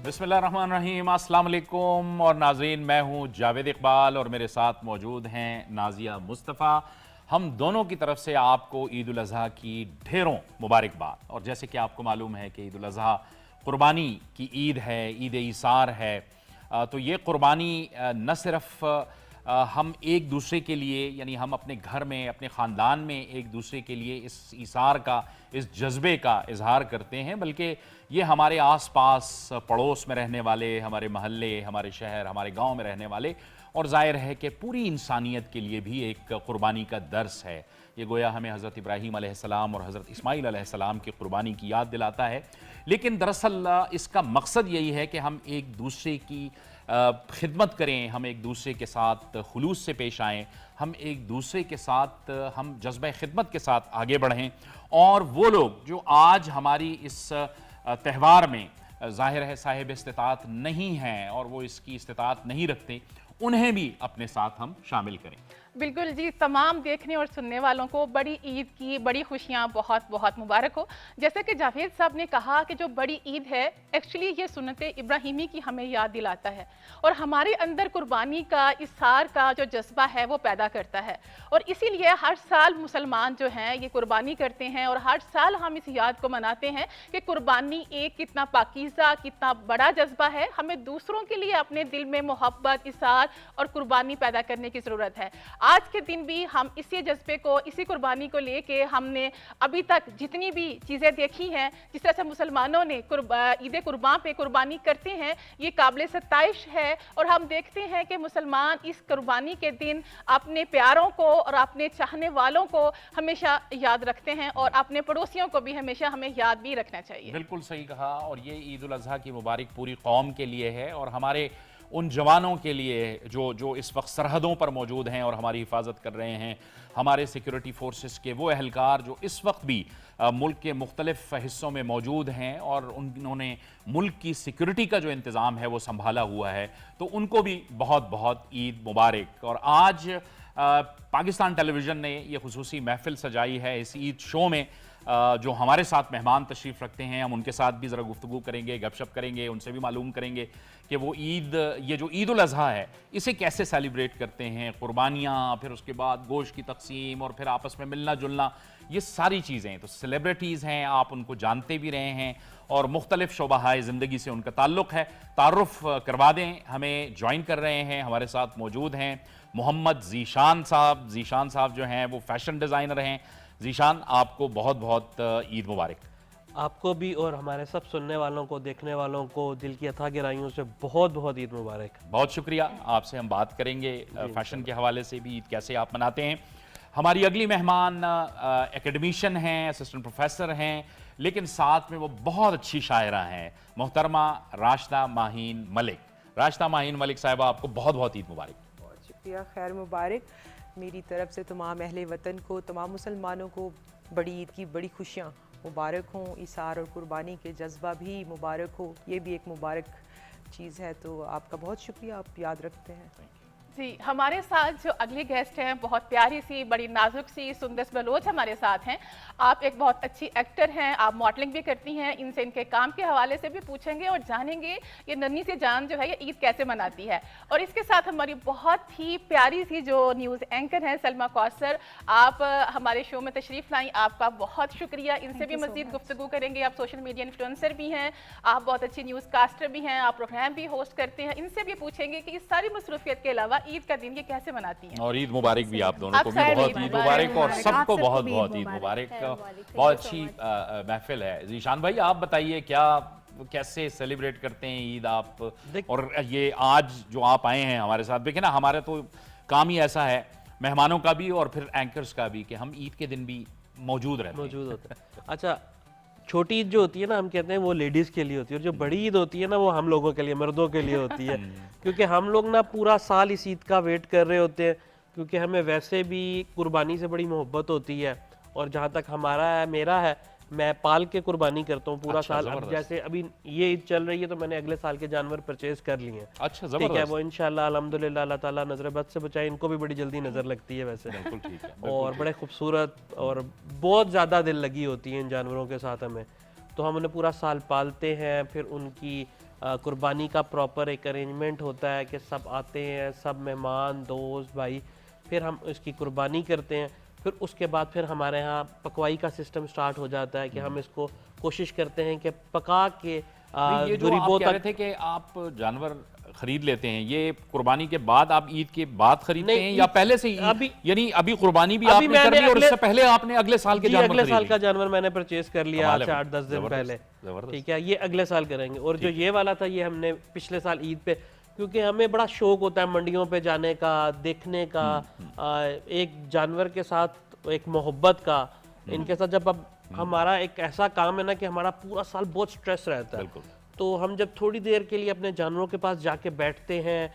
बिस्मिल्लाहिर्रहमानिर्रहीम, अस्सलाम वालेकुम। और नाज़रीन, मैं हूँ जावेद इकबाल और मेरे साथ मौजूद हैं नाजिया मुस्तफ़ा। हम दोनों की तरफ से आपको ईद उल अज़हा की ढेरों मुबारकबाद। और जैसे कि आपको मालूम है कि ईद उल अज़हा कुर्बानी की ईद है, ईद ईसार है। तो ये कुर्बानी न सिर्फ़ हम एक दूसरे के लिए, यानी हम अपने घर में, अपने ख़ानदान में एक दूसरे के लिए इस ईसार का, इस जज्बे का इजहार करते हैं, बल्कि ये हमारे आस-पास पड़ोस में रहने वाले, हमारे महल्ले, हमारे शहर, हमारे गांव में रहने वाले, और ज़ाहिर है कि पूरी इंसानियत के लिए भी एक कुर्बानी का दर्स है। ये गोया हमें हज़रत इब्राहीम अलैहिस्सलाम और हज़रत इस्माईल अलैहिस्सलाम की कुर्बानी की याद दिलाता है। लेकिन दरअसल इसका मकसद यही है कि हम एक दूसरे की खिदमत करें, हम एक दूसरे के साथ खुलूस से पेश आएँ, हम एक दूसरे के साथ हम जज्बा खिदमत के साथ आगे बढ़ें। और वो लोग जो आज हमारी इस त्यौहार में ज़ाहिर है साहिब इस्तिताअत नहीं हैं और वो इसकी इस्तिताअत नहीं रखते, उन्हें भी अपने साथ हम शामिल करें। बिल्कुल जी, तमाम देखने और सुनने वालों को बड़ी ईद की बड़ी खुशियाँ बहुत बहुत मुबारक हो। जैसे कि जावेद साहब ने कहा कि जो बड़ी ईद है, एक्चुअली ये सुन्नत इब्राहीमी की हमें याद दिलाता है और हमारे अंदर कुर्बानी का, इसार का जो जज्बा है वो पैदा करता है। और इसीलिए हर साल मुसलमान जो हैं ये कुर्बानी करते हैं और हर साल हम इस याद को मनाते हैं कि कुर्बानी एक कितना पाकीज़ा, कितना बड़ा जज्बा है। हमें दूसरों के लिए अपने दिल में मोहब्बत, इसार और कुर्बानी पैदा करने की ज़रूरत है। आज के दिन भी हम इसी जज्बे को, इसी कुर्बानी को लेके हमने अभी तक जितनी भी चीज़ें देखी हैं, जिस तरह से मुसलमानों ने ईद कुर्बान पे कुर्बानी करते हैं, ये काबिल सताइश है। और हम देखते हैं कि मुसलमान इस कुर्बानी के दिन अपने प्यारों को और अपने चाहने वालों को हमेशा याद रखते हैं और अपने पड़ोसियों को भी हमेशा हमें याद भी रखना चाहिए। बिल्कुल सही कहा। और ये ईद उल अज़हा की मुबारक पूरी कौम के लिए है और हमारे उन जवानों के लिए जो इस वक्त सरहदों पर मौजूद हैं और हमारी हिफाजत कर रहे हैं, हमारे सिक्योरिटी फोर्सेस के वो एहलकार जो इस वक्त भी मुल्क के मुख्तलिफ हिस्सों में मौजूद हैं और उन्होंने मुल्क की सिक्योरिटी का जो इंतज़ाम है वो संभाला हुआ है, तो उनको भी बहुत बहुत ईद मुबारक। और आज पाकिस्तान टेलीविज़न ने ये खुसूसी महफिल सजाई है इस ईद शो में। जो हमारे साथ मेहमान तशरीफ़ रखते हैं, हम उनके साथ भी ज़रा गुफ्तगू करेंगे, गपशप करेंगे, उनसे भी मालूम करेंगे कि वो ईद, ये जो ईद उल अज़हा है, इसे कैसे सेलिब्रेट करते हैं। कुर्बानियाँ, फिर उसके बाद गोश्त की तकसीम और फिर आपस में मिलना जुलना, ये सारी चीज़ें तो सेलिब्रिटीज़ हैं, आप उनको जानते भी रहे हैं और मुख्तलिफ शोबाहाए ज़िंदगी से उनका ताल्लुक़ है। तारुफ़ करवा दें, हमें ज्वाइन कर रहे हैं, हमारे साथ मौजूद हैं मोहम्मद ज़ीशान साहब। ज़ीशान साहब जो हैं वो फ़ैशन डिज़ाइनर हैं। ज़ीशान, आपको बहुत बहुत ईद मुबारक। आपको भी और हमारे सब सुनने वालों को, देखने वालों को दिल की अथाह गहराइयों से बहुत बहुत ईद मुबारक। बहुत शुक्रिया। आपसे हम बात करेंगे फ़ैशन के हवाले से भी, ईद कैसे आप मनाते हैं। हमारी अगली मेहमान एकेडमिशियन हैं, असिस्टेंट प्रोफेसर हैं, लेकिन साथ में वो बहुत अच्छी शायरा हैं, मोहतरमा राशिदा माहीन मलिक। राशिदा माहीन मलिक साहिबा, आपको बहुत बहुत ईद मुबारक। बहुत शुक्रिया, खैर मुबारक मेरी तरफ से तमाम अहले वतन को, तमाम मुसलमानों को बड़ी ईद की बड़ी खुशियाँ मुबारक हों। इसार और कुर्बानी के जज्बा भी मुबारक हो, ये भी एक मुबारक चीज़ है। तो आपका बहुत शुक्रिया, आप याद रखते हैं। जी, हमारे साथ जो अगली गेस्ट हैं, बहुत प्यारी सी, बड़ी नाजुक सी सुंदस बलोच हमारे साथ हैं। आप एक बहुत अच्छी एक्टर हैं, आप मॉडलिंग भी करती हैं। इनसे इनके काम के हवाले से भी पूछेंगे और जानेंगे ये नन्ही सी जान जो है ये ईद कैसे मनाती है। और इसके साथ हमारी बहुत ही प्यारी सी जो न्यूज़ एंकर हैं सलमा कौसर, आप हमारे शो में तशरीफ़ लाई, आपका बहुत शुक्रिया। इनसे भी मज़ीद गुफ्तगू करेंगे। आप सोशल मीडिया इन्फ्लुएंसर भी हैं, आप बहुत अच्छी न्यूज़ कास्टर भी हैं, आप प्रोग्राम भी होस्ट करते हैं। इनसे भी पूछेंगे कि इस सारी मसरूफियत के अलावा ईद का दिन ये कैसे मनाती हैं। और ईद मुबारक भी आप दोनों को भी, आप बहुत ईद ईद मुबारक और सबको बहुत भी बहुत ईद ईद मुबारक। मुबारक। बहुत अच्छी महफिल है। ज़ीशान भाई, आप बताइए क्या, कैसे सेलिब्रेट करते हैं ईद आप? और ये आज जो आप आए हैं हमारे साथ, देखिए ना, हमारा तो काम ही ऐसा है, मेहमानों का भी और फिर एंकर्स का भी, कि हम ईद के दिन भी मौजूद रहते हैं। मौजूद होता है। अच्छा, छोटी ईद जो होती है ना, हम कहते हैं वो लेडीज़ के लिए होती है, और जो बड़ी ईद होती है ना, वो हम लोगों के लिए, मर्दों के लिए होती है। क्योंकि हम लोग ना पूरा साल इस ईद का वेट कर रहे होते हैं, क्योंकि हमें वैसे भी कुर्बानी से बड़ी मोहब्बत होती है। और जहाँ तक हमारा है, मेरा है, मैं पाल के कुर्बानी करता हूँ पूरा अच्छा, साल। अब जैसे अभी ये ईद चल रही है तो मैंने अगले साल के जानवर परचेज कर लिए हैं। अच्छा, ठीक है, जबरदस्त। वो इंशाल्लाह अल्हम्दुलिल्लाह अल्लाह ताला नजर बद से बचाए, इनको भी बड़ी जल्दी नजर लगती है वैसे। बिल्कुल ठीक है। और बड़े खूबसूरत और बहुत ज़्यादा दिल लगी होती है इन जानवरों के साथ हमें। तो हम उन्हें पूरा साल पालते हैं, फिर उनकी कुर्बानी का प्रॉपर एक अरेंजमेंट होता है कि सब आते हैं, सब मेहमान दोस्त भाई, फिर हम इसकी कुर्बानी करते हैं। फिर उसके बाद फिर हमारे यहाँ पकवाई का सिस्टम स्टार्ट हो जाता है कि हम इसको कोशिश करते हैं कि पका के ये जो आप गरीबों कह रहे तक। थे कि आप जानवर खरीद लेते हैं, ये कुर्बानी के बाद आप ईद के बाद खरीदते नहीं, हैं या पहले से अभी- यानी अभी कुर्बानी भी अभी आपने कर मैंने ली और अगले- इससे पहले आपने अगले साल के जी, जानवर अगले खरीद साल लिए? का जानवर मैंने परचेज कर लिया कमाल आज है से 8-10 दिन जबरदस्त, पहले। जबरदस्त। ठीक है, ये अगले साल करेंगे। और जो ये वाला था ये हमने पिछले साल ईद पे, क्योंकि हमें बड़ा शौक होता है मंडियों पे जाने का, देखने का, एक जानवर के साथ एक मोहब्बत का, इनके साथ जब अब हमारा एक ऐसा काम है ना कि हमारा पूरा साल बहुत स्ट्रेस रहता है, बिल्कुल। तो हम जब थोड़ी देर के लिए अपने जानवरों के पास जाके बैठते हैं,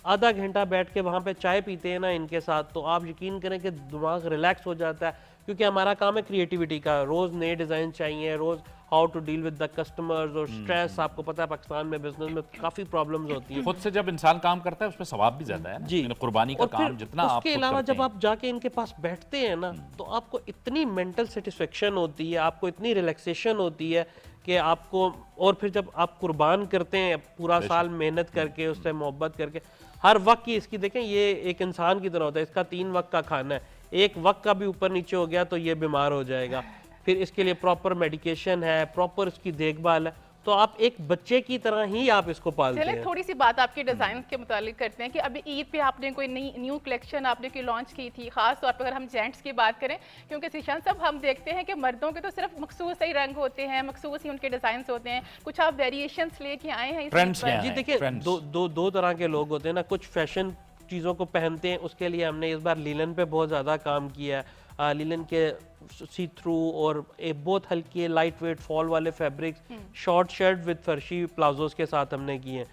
आधा घंटा बैठ के वहाँ पे चाय पीते हैं ना इनके साथ, तो आप यकीन करें कि दिमाग रिलैक्स हो जाता है। क्योंकि हमारा काम है क्रिएटिविटी का, रोज़ नए डिज़ाइन चाहिए, रोज़ how to deal with the customers, और स्ट्रेस आपको पता है पाकिस्तान में बिजनेस में काफ़ी प्रॉब्लम्स होती हैं। खुद से जब इंसान काम करता है उसमें सवाब भी ज्यादा है ना? जी। यानी कुर्बानी का और फिर काम जितना आप उसके खुद अलावा करते जब हैं। आप जाके इनके पास बैठते हैं ना, तो आपको इतनी मेंटल सेटिस्फेक्शन होती है, आपको इतनी रिलैक्सेशन होती है कि आपको, और फिर जब आप कुर्बान करते हैं पूरा साल मेहनत करके, उससे मोहब्बत करके, हर वक्त की इसकी देखें, ये एक इंसान की तरह होता है, इसका 3 वक्त का खाना है, एक वक्त का भी ऊपर नीचे हो गया तो ये बीमार हो जाएगा। फिर इसके लिए प्रॉपर मेडिकेशन है, प्रॉपर इसकी देखभाल है, तो आप एक बच्चे की तरह ही आप इसको पालते चलिए हैं। थोड़ी सी बात आपके डिज़ाइन के मुतालिक करते हैं कि अभी ईद पे आपने कोई न्यू कलेक्शन आपने कोई लॉन्च की थी, खास तौर पर अगर हम जेंट्स की बात करें, क्योंकि शीशान साहब हम देखते हैं कि मर्दों के तो सिर्फ मखसूस ही रंग होते हैं, मखसूस ही उनके डिज़ाइन होते हैं, कुछ आप वेरिएशंस लेके आए हैं इस Trends ईद पर? क्या जी हैं? देखिए, Trends। दो तरह के लोग होते हैं ना, कुछ फैशन चीज़ों को पहनते हैं, उसके लिए हमने इस बार लीलन पे बहुत ज़्यादा काम किया है। लीलन के सी थ्रू और एक बहुत हल्के लाइट वेट फॉल वाले fabrics, short shirt with farshi palazzos के साथ हमने किए हैं।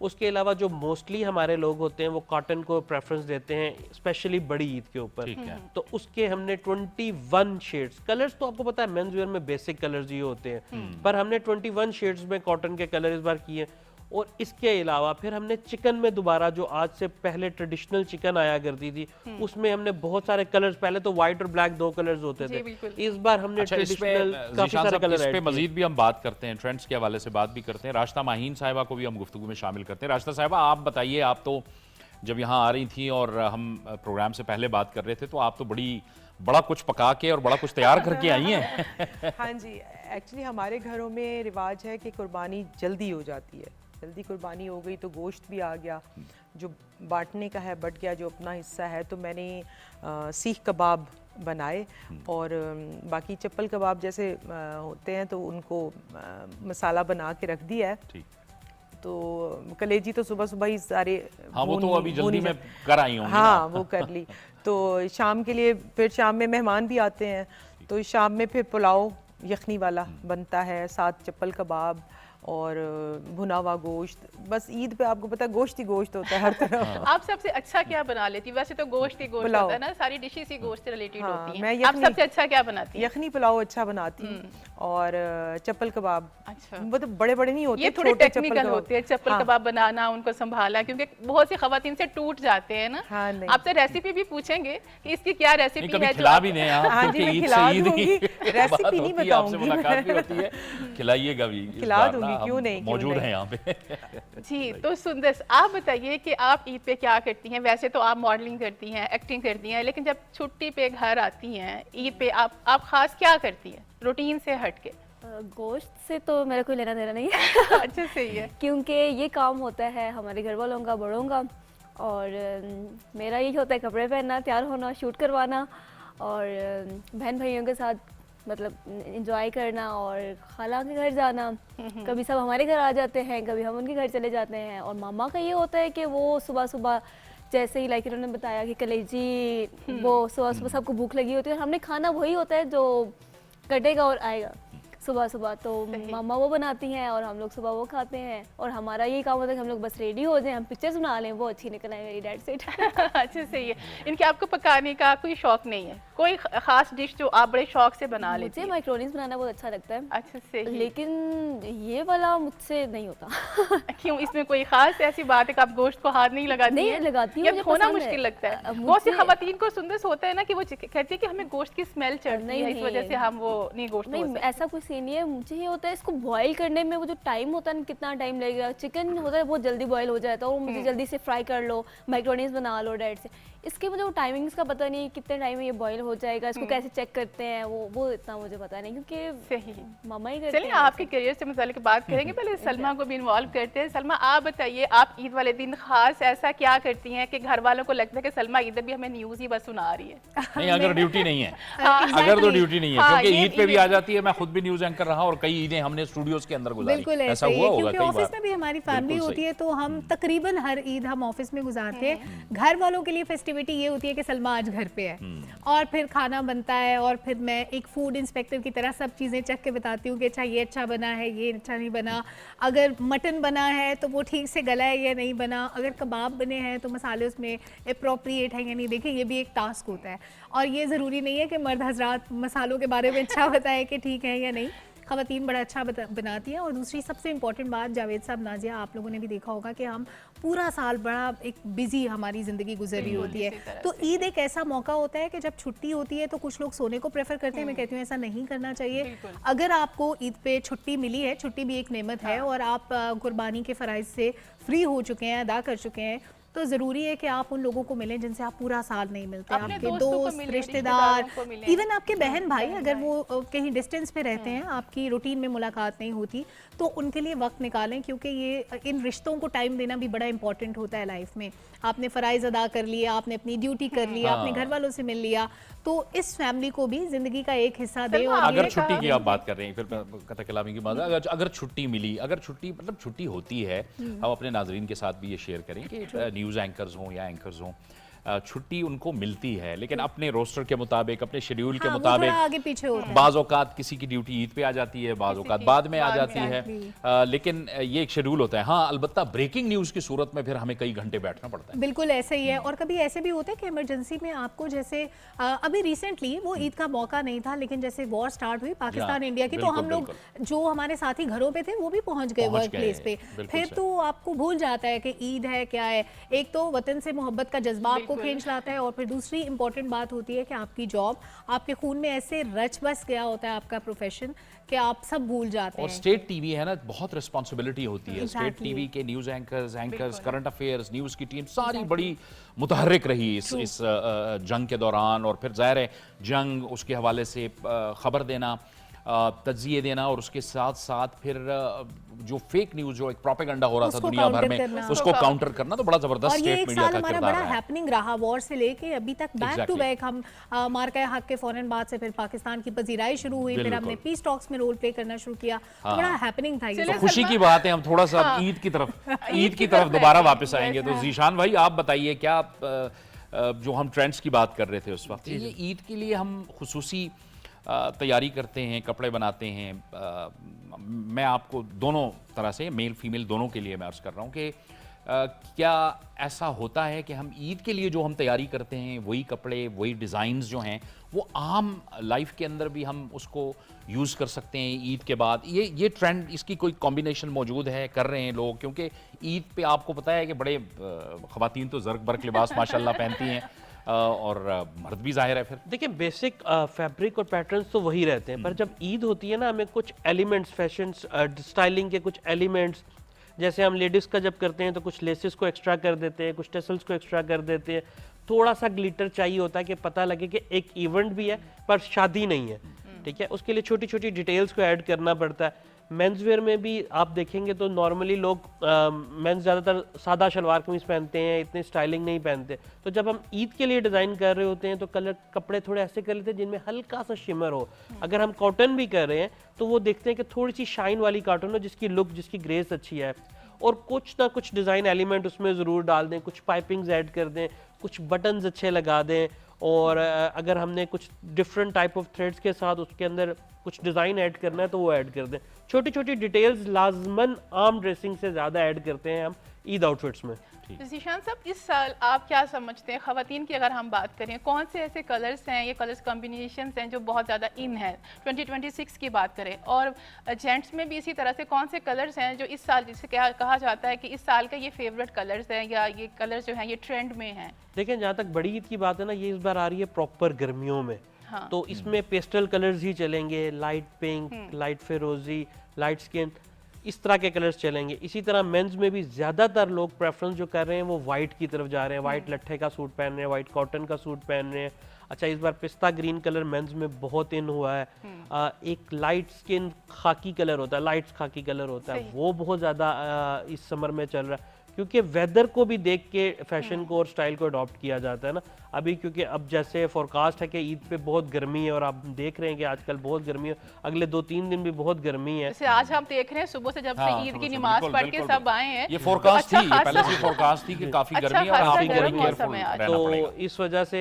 उसके अलावा जो मोस्टली हमारे लोग होते हैं वो कॉटन को प्रेफरेंस देते हैं, स्पेशली बड़ी ईद के ऊपर, ठीक है। तो उसके हमने 21 शेड्स, कलर्स तो आपको पता है मेंस वेयर में बेसिक कलर्स ही होते हैं, पर हमने 21 शेड्स में कॉटन के कलर इस बार किए हैं। और इसके अलावा फिर हमने चिकन में दोबारा, जो आज से पहले ट्रेडिशनल चिकन आया करती थी, उसमें हमने बहुत सारे कलर्स, पहले तो व्हाइट और ब्लैक 2 कलर्स होते जी, थे, बिल्कुल। इस बार हमने अच्छा, इस पे ट्रेडिशनल काफी ज़ीशान सारे साहब, कलर इस पे ऐड किए। मजीद भी हम बात करते हैं, ट्रेंड्स के हवाले से बात भी करते हैं। राशिदा माहीन साहिबा को भी हम गुफ्तगू में शामिल करते हैं। राशिदा साहिबा, आप बताइए, आप तो जब यहाँ आ रही थी और हम प्रोग्राम से पहले बात कर रहे थे, तो आप तो बड़ा कुछ पका के और बड़ा कुछ तैयार करके आई हैं। हाँ जी, एक्चुअली हमारे घरों में रिवाज है कि कुर्बानी जल्दी हो जाती है, जल्दी कुर्बानी हो गई तो गोश्त भी आ गया, जो बांटने का है बट गया, जो अपना हिस्सा है। तो मैंने सीख कबाब बनाए, और बाकी चप्पल कबाब जैसे होते हैं तो उनको मसाला बना के रख दिया है। ठीक। तो कलेजी तो सुबह सुबह ही सारे हाँ, वो तो भून- अभी जल्दी भूनी में जा- कर आई होंगी हाँ, ना। वो कर ली। तो शाम के लिए, फिर शाम में मेहमान भी आते हैं, तो शाम में फिर पुलाव यखनी वाला बनता है, साथ चप्पल कबाब और भुना हुआ गोश्त। बस ईद पे आपको पता है गोश्त ही गोश्त होता है हर तरफ। आप सबसे अच्छा क्या बना लेती? वैसे तो गोश्त ही गोश्त पुलाव। होता है ना, सारी डिशेस ही गोश्त से रिलेटेड हाँ, होती मैं हैं। आप यखनी- सबसे अच्छा क्या बनाती हैं? यखनी पुलाव अच्छा बनाती हूँ, और चप्पल कबाब, अच्छा। वो तो बड़े बड़े नहीं होते, ये थोड़े छोटे चप्पल टेक्निकल कबाब। होते हैं, चप्पल हाँ, कबाब बनाना, उनको संभालना, क्योंकि बहुत सी खवातीन से टूट जाते हैं ना। हाँ, नहीं। आपसे रेसिपी भी पूछेंगे कि इसकी क्या नहीं, रेसिपी कभी है खिला भी नहीं आप, हाँ जी, क्योंकि मैं ईद खिला से ईद दूंगी। ही रेसिपी बात नहीं होती है, आपसे बताऊंगी मुलाकात भी मैं। होती है, खिलाइएगा भी इस खिला बार दूंगी, ना, क्यों हम नहीं, क्यों मौजूद नहीं। हैं यहाँ पे। जी। तो सुंदर, आप बताइए कि आप ईद पे क्या करती हैं? वैसे तो आप मॉडलिंग करती हैं, एक्टिंग करती हैं, लेकिन जब छुट्टी पे घर आती हैं ईद पे, आप खास क्या करती हैं रूटीन से हट के? गोश्त से तो मेरा कोई लेना देना नहीं है। अच्छा, सही है। क्योंकि ये काम होता है हमारे घर वालों का, बड़ों का, और मेरा यही होता है कपड़े पहनना, तैयार होना, शूट करवाना, और बहन भाइयों के साथ मतलब इंजॉय करना, और खाला के घर जाना। कभी सब हमारे घर आ जाते हैं, कभी हम उनके घर चले जाते हैं। और मामा का ये होता है कि वो सुबह सुबह, जैसे ही लाइक इन्होंने बताया कि कलेजी, वो सुबह सुबह सबको भूख लगी होती है, और हमने खाना वही होता है जो कटेगा और आएगा सुबह सुबह। तो मामा वो बनाती हैं और हम लोग सुबह वो खाते हैं, और हमारा यही काम होता है कि हम लोग बस रेडी हो जाएं, हम पिक्चर्स बना लें, वो अच्छी निकल आए, मेरी डेट सेट। अच्छा, सही है। इनके आपको पकाने का कोई शौक नहीं है? कोई खास डिश जो आप बड़े शौक से बना लेती मुझे हैं? माइक्रोनीस बनाना बहुत अच्छा लगता है, अच्छा, सही है। लेकिन ये वाला मुझसे नहीं होता। क्यों, इसमें कोई खास ऐसी बात है कि आप गोश्त को हाथ नहीं लगाती नहीं हैं? लगाती हूँ, या मुझे धोना पसंद है। मुश्किल लगता है? मुझे- बहुत सी खवातीन को सुंदर होता है ना कि वो कहती है कि हमें गोश्त की स्मेल चढ़ती नहीं, है, इस नहीं। वजह से हम वो नहीं गोश्त नहीं, धो सकते। ऐसा कुछ सीन नहीं है, मुझे ये होता है इसको बॉईल करने में वो जो टाइम होता है ना, कितना टाइम लगेगा। चिकन होता है बहुत जल्दी बॉईल हो जाता है और मुझे जल्दी से फ्राई कर लो, मैक्रोनीज बना लो डायरेक्ट से। इसके मुझे वो टाइमिंग्स का पता नहीं है कितने टाइम में ये बॉईल हो जाएगा, इसको कैसे चेक करते हैं, वो इतना मुझे पता नहीं, क्योंकि सही। मामा ही करते चलिए हैं। आपके करियर से मुतालिक बात करेंगे, पहले सलमा को भी इन्वॉल्व करते हैं। सलमा आप बताइए, आप ईद वाले दिन खास ऐसा क्या करती हैं कि घर वालों को लगता है कि सलमा इधर भी हमें न्यूज़ ही बस सुना रही है? नहीं, अगर ड्यूटी नहीं है, हाँ, अगर तो ड्यूटी नहीं है, हाँ, क्योंकि ये ईद पे भी आ जाती है। मैं खुद भी न्यूज एंकर रहा और कई ईदें हमने स्टूडियोज के अंदर गुजारी। बिल्कुल ऐसा ऐसा ही हुआ है, होगा क्योंकि कई ऑफिस बार। में भी हमारी फैमिली बिल्कुल होती सही। है, तो हम तकरीबन हर ईद हम ऑफिस में गुजारते हैं। घर वालों के लिए फेस्टिविटी ये होती है कि सलमा आज घर पे है और फिर खाना बनता है और फिर मैं एक फूड इंस्पेक्टर की तरह सब चीज़ें चख के बताती हूँ कि अच्छा ये अच्छा बना है, ये अच्छा नहीं बना। अगर मटन बना है तो वो ठीक से गला है या नहीं बना, अगर कबाब बने हैं तो मसाले उसमें अप्रोप्रिएट है या नहीं। देखिए ये भी एक टास्क होता है और ये ज़रूरी नहीं है कि मर्द हजरात मसालों के बारे में अच्छा बताए कि ठीक है या नहीं। ख़वातीन बड़ा अच्छा बनाती हैं। और दूसरी सबसे इम्पॉर्टेंट बात, जावेद साहब, नाजिया, आप लोगों ने भी देखा होगा कि हम पूरा साल बड़ा एक बिजी हमारी ज़िंदगी गुजर रही होती है। तो ईद एक ऐसा मौका होता है कि जब छुट्टी होती है तो कुछ लोग सोने को प्रेफर करते हैं। मैं कहती हूँ ऐसा नहीं करना चाहिए। अगर आपको ईद पे छुट्टी मिली है, छुट्टी भी एक नेमत है, और आप कुर्बानी के फ़राइज़ से फ्री हो चुके हैं, अदा कर चुके हैं, तो ज़रूरी है कि आप उन लोगों को मिलें जिनसे आप पूरा साल नहीं मिलते। अपने आपके दोस्तों को दोस्त, मिलें, रिश्तेदार, रिश्तेदारों को मिलें। इवन आपके बहन भाई, अगर वो कहीं डिस्टेंस पे रहते हैं, आपकी रूटीन में मुलाकात नहीं होती, तो उनके लिए वक्त निकालें, क्योंकि ये इन रिश्तों को टाइम देना भी बड़ा इंपॉर्टेंट होता है लाइफ में। आपने फ़राइज़ अदा कर लिया, आपने अपनी ड्यूटी कर लिया, अपने घर वालों से मिल लिया, तो इस फैमिली को भी ज़िंदगी का एक हिस्सा दे। और अगर ये छुट्टी की आप बात कर रहे हैं, फिर कथा कलामी की बात है, अगर छुट्टी मिली, अगर छुट्टी मतलब छुट्टी होती है, हम अपने नाजरीन के साथ भी ये शेयर करें कि न्यूज़ एंकर्स हों या एंकर्स हों, छुट्टी उनको मिलती है, लेकिन अपने रोस्टर के मुताबिक, अपने शेड्यूल के हाँ, वो थोड़ा मुताबिक। आगे पीछे होता है। बाज़ औक़ात किसी की ड्यूटी ईद पे आ जाती है, बाज़ औक़ात बाद में आ जाती है, लेकिन ये एक शेड्यूल होता है। हाँ, अलबत्ता ब्रेकिंग न्यूज़ की सूरत में फिर हमें कई घंटे बैठना पड़ता है। बिल्कुल ऐसे ही है। और कभी ऐसे भी होता है कि इमरजेंसी में आपको, जैसे अभी रिसेंटली वो ईद का मौका नहीं था, लेकिन जैसे वॉर स्टार्ट हुई पाकिस्तान इंडिया की, तो बिल्कुल, हम लोग जो हमारे साथी घरों पे थे वो भी पहुंच गए वर्क प्लेस पे। बिल्कुल फिर सही। तो आपको भूल जाता है कि ईद है क्या है। एक तो वतन से मोहब्बत का जज्बा आपको खींच लाता है, और फिर दूसरी इंपॉर्टेंट बात होती है कि आपकी जॉब, आपके खून में ऐसे रच बस गया होता है आपका प्रोफेशन, कि आप सब भूल जाते और हैं। स्टेट टीवी है ना, बहुत रिस्पॉन्सिबिलिटी होती है। State Exactly. टीवी के news anchors, current affairs, news की टीम सारी बड़ी मुतहर्रिक रही इस जंग के दौरान। और फिर ज़ाहिर है जंग, उसके हवाले से खबर देना, तज्जिए देना, और उसके साथ साथ फिर जो फेक न्यूज़, जो एक प्रोपेगेंडा हो रहा था उसको दुनिया भर counter में, करना। उसको काउंटर करना, तो बड़ा ज़बरदस्त और ये स्टेट एक मीडिया साल का हमारा किरदार बड़ा रहा है। हैपनिंग रहा, वॉर से लेके अभी तक, बैक टू Exactly. बैक। हम मार्का हक के फौरन बाद से फिर पाकिस्तान की पजीराई शुरू हुई, फिर हमने पीस टॉक्स में रोल प्ले करना शुरू किया। तो बड़ा हैपनिंग था ये। तो खुशी की बात है, हम थोड़ा सा ईद की तरफ दोबारा वापस आएंगे। तो जीशान भाई, आप बताइए, क्या जो हम ट्रेंड्स की बात कर रहे थे उस वक्त, ये ईद के लिए हम खुसूसी तैयारी करते हैं, कपड़े बनाते हैं। मैं आपको दोनों तरह से, मेल फीमेल दोनों के लिए मैं अर्ज़ कर रहा हूँ कि क्या ऐसा होता है कि हम ईद के लिए जो हम तैयारी करते हैं, वही कपड़े, वही डिज़ाइंस जो हैं, वो आम लाइफ के अंदर भी हम उसको यूज़ कर सकते हैं ईद के बाद? ये ट्रेंड, इसकी कोई कॉम्बिनेशन मौजूद है, कर रहे हैं लोग? क्योंकि ईद पे आपको पता है कि बड़े ख़वातीन तो ज़र्क बर्क लिबास माशाल्लाह पहनती हैं, और मर्द भी ज़ाहिर है। फिर देखिए, बेसिक फैब्रिक और पैटर्न्स तो वही रहते हैं, पर जब ईद होती है ना, हमें कुछ एलिमेंट्स, फैशन स्टाइलिंग के कुछ एलिमेंट्स, जैसे हम लेडीज़ का जब करते हैं तो कुछ लेसेस को एक्स्ट्रा कर देते हैं, कुछ टेसल्स को एक्स्ट्रा कर देते हैं, थोड़ा सा ग्लिटर चाहिए होता है कि पता लगे कि एक इवेंट भी है पर शादी नहीं है। ठीक है, उसके लिए छोटी छोटी डिटेल्स को ऐड करना पड़ता है। मेंस वेयर में भी आप देखेंगे तो नॉर्मली लोग मेंस ज़्यादातर सादा शलवार कमीज पहनते हैं, इतने स्टाइलिंग नहीं पहनते। तो जब हम ईद के लिए डिज़ाइन कर रहे होते हैं तो कपड़े थोड़े ऐसे कर लेते हैं जिनमें हल्का सा शिमर हो। अगर हम कॉटन भी कर रहे हैं तो वो देखते हैं कि थोड़ी सी शाइन वाली कॉटन हो, जिसकी लुक, जिसकी ग्रेस अच्छी है, और कुछ ना कुछ डिज़ाइन एलिमेंट उसमें ज़रूर डाल दें, कुछ पाइपिंग्स ऐड कर दें, कुछ बटन्स अच्छे लगा दें, और अगर हमने कुछ डिफरेंट टाइप ऑफ थ्रेड्स के साथ उसके अंदर कुछ डिज़ाइन ऐड करना है तो वो ऐड कर दें। छोटी छोटी डिटेल्स लाजमन आम ड्रेसिंग से ज़्यादा ऐड करते हैं हम ईद आउटफिट्स में। जीशान साहब, इस साल आप क्या समझते हैं, ख़वातीन की अगर हम बात करें, कौन से ऐसे कलर्स हैं, ये कलर्स कॉम्बिनेशंस हैं जो बहुत ज़्यादा इन है 2026 की बात करें, और जेंट्स में भी इसी तरह से कौन से कलर्स हैं जो इस साल, जिसे क्या कहा जाता है कि इस साल के ये फेवरेट कलर्स हैं, या ये कलर्स जो हैं ये ट्रेंड में हैं? देखें, जहाँ तक बड़ी ईद की बात है ना, ये इस बार आ रही है प्रॉपर गर्मियों में। हाँ। तो इसमें पेस्टल कलर्स ही चलेंगे, लाइट पिंक, लाइट फिरोजी, लाइट स्किन, इस तरह के कलर्स चलेंगे। इसी तरह मेंस में भी ज़्यादातर लोग प्रेफरेंस जो कर रहे हैं वो वाइट की तरफ जा रहे हैं, वाइट लट्ठे का सूट पहन रहे हैं, वाइट कॉटन का सूट पहन रहे हैं। अच्छा, इस बार पिस्ता ग्रीन कलर मेंस में बहुत इन हुआ है। एक लाइट स्किन खाकी कलर होता है, लाइट खाकी कलर होता है, वो बहुत ज़्यादा इस समर में चल रहा है, क्योंकि वेदर को भी देख के फैशन को और स्टाइल को अडॉप्ट किया जाता है ना। अभी क्योंकि अब जैसे फोरकास्ट है कि ईद पे बहुत गर्मी है और आप देख रहे हैं कि आजकल बहुत गर्मी है, अगले 2-3 दिन भी बहुत गर्मी है। जैसे आज हम देख रहे हैं सुबह से जब से हाँ, ईद सुबह की से, नमाज बिल्कुल, पढ़ के बिल्कुल, सब आए हैं। ये फोरकास्ट तो थी, ये पहले से फोरकास्ट थी कि काफी अच्छा गर्मी है और खासा आपको बड़ी गर्म केयरफुल मौसम है आज। रहना तो पड़ेगा। इस वजह से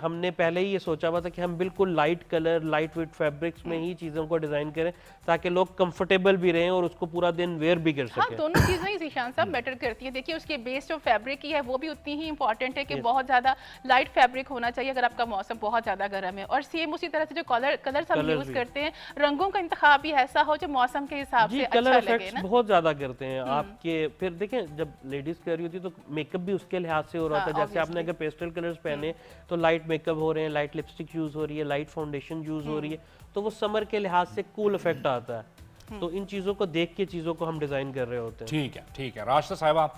हमने पहले ही ये सोचा हुआ था कि हम बिल्कुल light colour, light weight fabrics में ही चीज़ों को डिज़ाइन करें ताकि लोग कंफर्टेबल भी रहें और उसको पूरा दिन वेयर भी कर हाँ, सकें। दोनों चीजें ही ज़ीशान साहब मैटर करती है। देखिए उसके बेस जो फैब्रिक की है वो भी उतनी ही इंपॉर्टेंट है कि बहुत ज्यादा लाइट फैब्रिक होना चाहिए अगर आपका मौसम बहुत ज्यादा गर्म है। और सेम उसी तरह से जो कलर्स हम यूज करते हैं, रंगों का इंतखाब भी ऐसा हो जो मौसम के हिसाब जी, से कलर अच्छा लगे इफेक्ट्स ना। बहुत ज्यादा करते हैं आपके। फिर देखें, जब लेडीज कर रही होती है तो मेकअप भी उसके लिहाज से हो रहा हाँ, था। जैसे आपने अगर पेस्टल कलर्स पहने तो लाइट मेकअप हो रहे हैं, लाइट लिपस्टिक यूज हो रही है, लाइट फाउंडेशन यूज हो रही है, तो वो समर के लिहाज से कूल इफेक्ट आता है। तो इन चीजों को देख के चीजों को हम डिजाइन कर रहे होते हैं। ठीक है, ठीक है। राशिदा साहिबा,